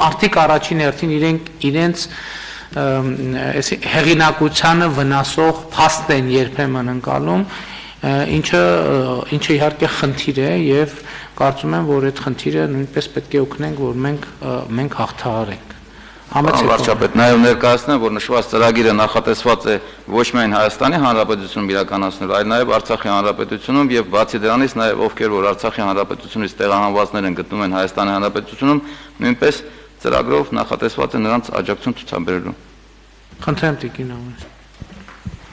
մարդիկ առաջին հերթին իրենց հեղինակությանը վնասող փաստ են երբեմն ընկալում, ինչը իհարկե խնդիր է եւ կարծում եմ, որ այդ խնդիրը նույնպես պետք է օգնենք, որ մենք հաղթահարենք։ Վարչապետ, նաև ներկայացնեմ, որ նշված ծրագիրը նախատեսված է ոչ միայն Հայաստանի Հանրապետությունում իրականացնել, այլ նաև Արցախի Հանրապետությունում եւ բացի դրանից նաև ովքեր որ Արցախի Հանրապետությունից տեղահանվածներ են գտնում են Հայաստանի Հանրապետությունում, նույնպես ծրագրով նախատեսված է նրանց աջակցություն ցուցաբերելու։ Խնդրեմ Տիկին Ամրոս։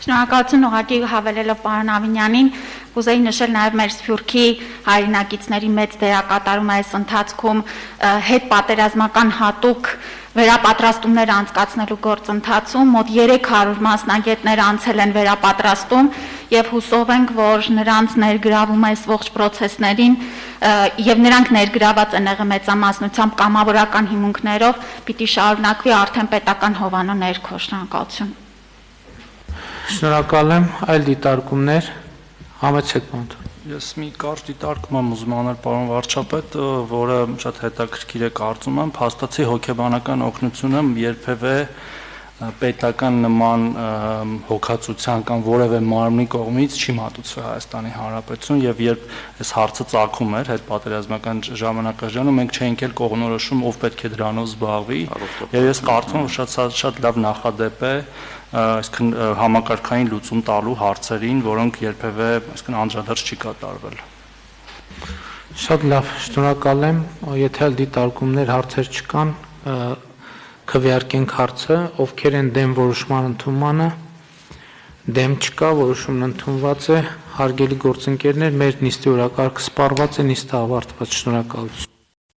Շնորհակալություն ուղղակի հավելելով պարոն Ավինյանին, կուզեի նշել նաև մեր Սփյուռքի հայրենակիցների մեծ դերակատարում այս ընթացքում հետ պատերազմական հատուկ վերապատրաստումներ անցկացնելու գործընթացում մոտ 300 մասնագետներ անցել են վերապատրաստում եւ հուսով ենք, որ նրանց ներգրավումը այս ողջ process-ներին եւ նրանք ներգրաված են եղել մեծամասնությամբ կամավորական հիմունքներով, պիտի շարունակվի արդեն պետական հովանու ներքո։ Շնորհակալություն։ Շնորհակալ եմ, այլ դիտարկումներ, համեցեք բանտ։ Ես մի կարճ դիտարկում եմ ուզում անել պարոն վարչապետ, որը շատ հետաքրքիր է կարծում եմ, փաստացի հոգեբանական օգնությունը երբևէ պետական նման հոգացության կամ որևէ մարմնի կողմից չի մատուցվել Հայաստանի Հանրապետություն եւ երբ այս հարցը ծագում էր հետ պատերազմական ժամանակաշրջանում մենք չէինք էլ կողմնորոշում ով պետք է դրանով զբաղվի եւ ես կարծում եմ շատ լավ նախադեպ է այսինքն համակարգային լուծում տալու հարցերին, որոնք երբևէ այսինքն անդրադարձ չի կատարվել։ Շատ լավ, շնորհակալ եմ, եթե դիտարկումներ հարցեր չկան, քվեարկենք հարցը, ովքեր են դեմ որոշման ընդունմանը, դեմ չկա, որոշումն ընդունված է, հարգելի գործընկերներ, մեր նիստի օրակարգը սպառված է, նիստը ավարտված, շնորհակալություն։